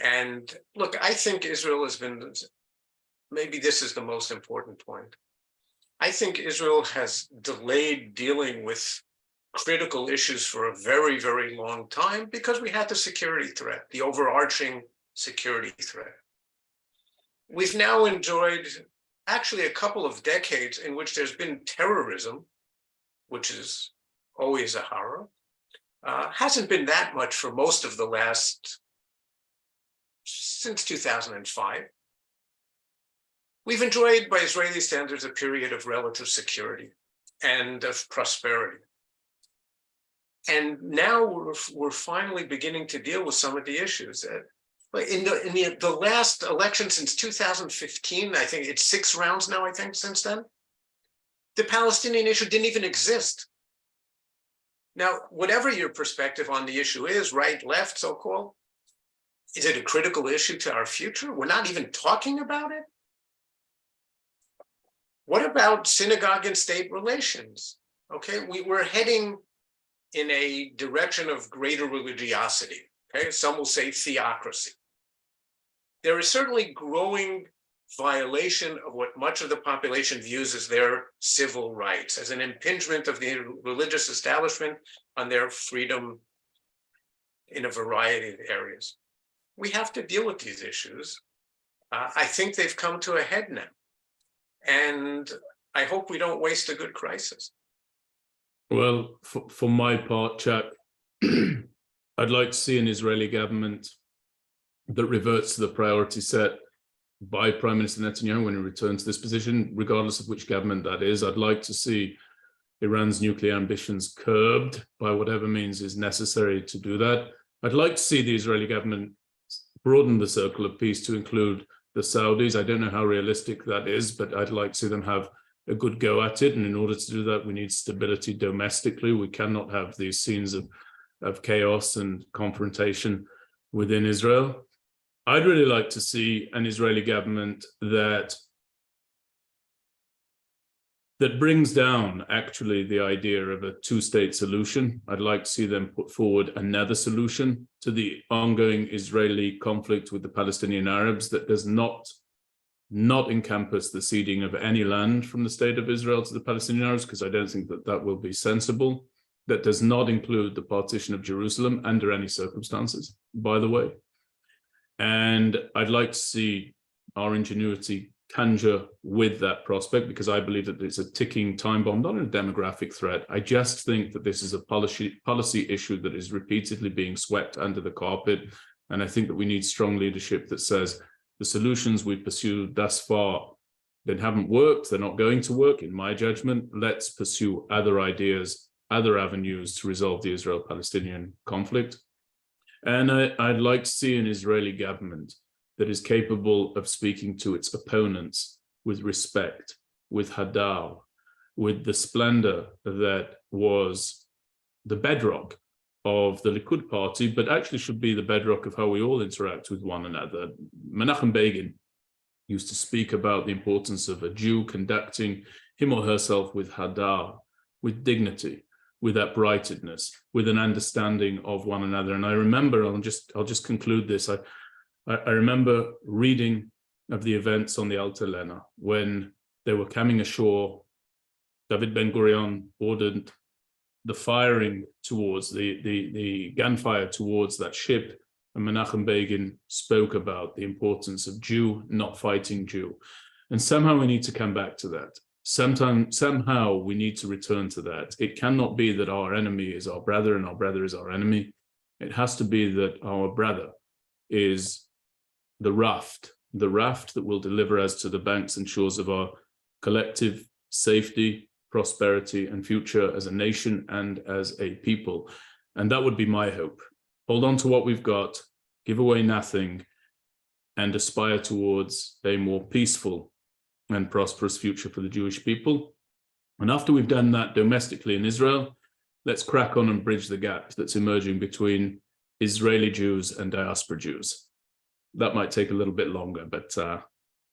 And look, I think Israel has been, maybe this is the most important point. I think Israel has delayed dealing with critical issues for a very, very long time because we had the security threat, the overarching security threat. We've now enjoyed actually a couple of decades in which there's been terrorism, which is always a horror. Hasn't been that much for most of the last, since 2005. We've enjoyed, by Israeli standards, a period of relative security and of prosperity. And now we're finally beginning to deal with some of the issues. In the last election since 2015, I think it's 6 rounds now, I think, since then, the Palestinian issue didn't even exist. Now, whatever your perspective on the issue is, right, left, so-called, is it a critical issue to our future? We're not even talking about it? What about synagogue and state relations? Okay, we're heading in a direction of greater religiosity. Okay, some will say theocracy. There is certainly growing violation of what much of the population views as their civil rights, as an impingement of the religious establishment on their freedom in a variety of areas. We have to deal with these issues. I think they've come to a head now. And I hope we don't waste a good crisis. Well, for my part, Chuck, I'd like to see an Israeli government that reverts to the priority set by Prime Minister Netanyahu when he returns to this position, regardless of which government that is. I'd like to see Iran's nuclear ambitions curbed by whatever means is necessary to do that. I'd like to see the Israeli government broaden the circle of peace to include the Saudis. I don't know how realistic that is, but I'd like to see them have a good go at it. And in order to do that, we need stability domestically. We cannot have these scenes of chaos and confrontation within Israel. I'd really like to see an Israeli government that brings down actually the idea of a two-state solution. I'd like to see them put forward another solution to the ongoing Israeli conflict with the Palestinian Arabs that does not encompass the ceding of any land from the state of Israel to the Palestinian Arabs, because I don't think that will be sensible. That does not include the partition of Jerusalem under any circumstances, by the way. And I'd like to see our ingenuity conjure with that prospect, because I believe that it's a ticking time bomb, not a demographic threat. I just think that this is a policy issue that is repeatedly being swept under the carpet. And I think that we need strong leadership that says the solutions we've pursued thus far, they haven't worked, they're not going to work, in my judgment. Let's pursue other ideas, other avenues to resolve the Israel-Palestinian conflict. And I'd like to see an Israeli government that is capable of speaking to its opponents with respect, with hadar, with the splendor that was the bedrock of the Likud party, but actually should be the bedrock of how we all interact with one another. Menachem Begin used to speak about the importance of a Jew conducting him or herself with hadar, with dignity, with uprightness, with an understanding of one another. And I remember, I'll just conclude this. I remember reading of the events on the Alta Lena when they were coming ashore. David Ben-Gurion ordered the firing towards the gunfire towards that ship, and Menachem Begin spoke about the importance of Jew not fighting Jew. And somehow we need to come back to that. Somehow we need to return to that. It cannot be that our enemy is our brother and our brother is our enemy. It has to be that our brother is the raft that will deliver us to the banks and shores of our collective safety, prosperity, and future as a nation and as a people. And that would be my hope. Hold on to what we've got, give away nothing, and aspire towards a more peaceful and prosperous future for the Jewish people. And after we've done that domestically in Israel, let's crack on and bridge the gap that's emerging between Israeli Jews and diaspora Jews. That might take a little bit longer, but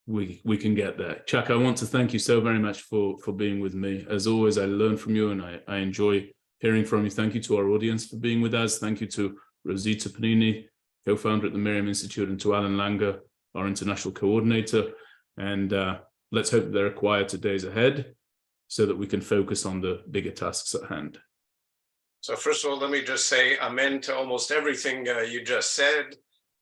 we can get there. Chuck, I want to thank you so very much for being with me. As always, I learn from you and I enjoy hearing from you. Thank you to our audience for being with us. Thank you to Rosita Panini co-founder at the MirYam Institute, and to Alan Langer, our international coordinator. And let's hope that there are quieter days ahead so that we can focus on the bigger tasks at hand. So first of all, let me just say amen to almost everything you just said,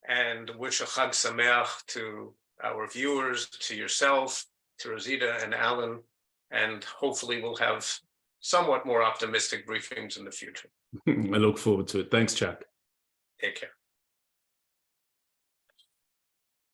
and wish a Chag Sameach to our viewers, to yourself, to Rosita and Alan, and hopefully we'll have somewhat more optimistic briefings in the future. I look forward to it. Thanks, Chuck. Take care.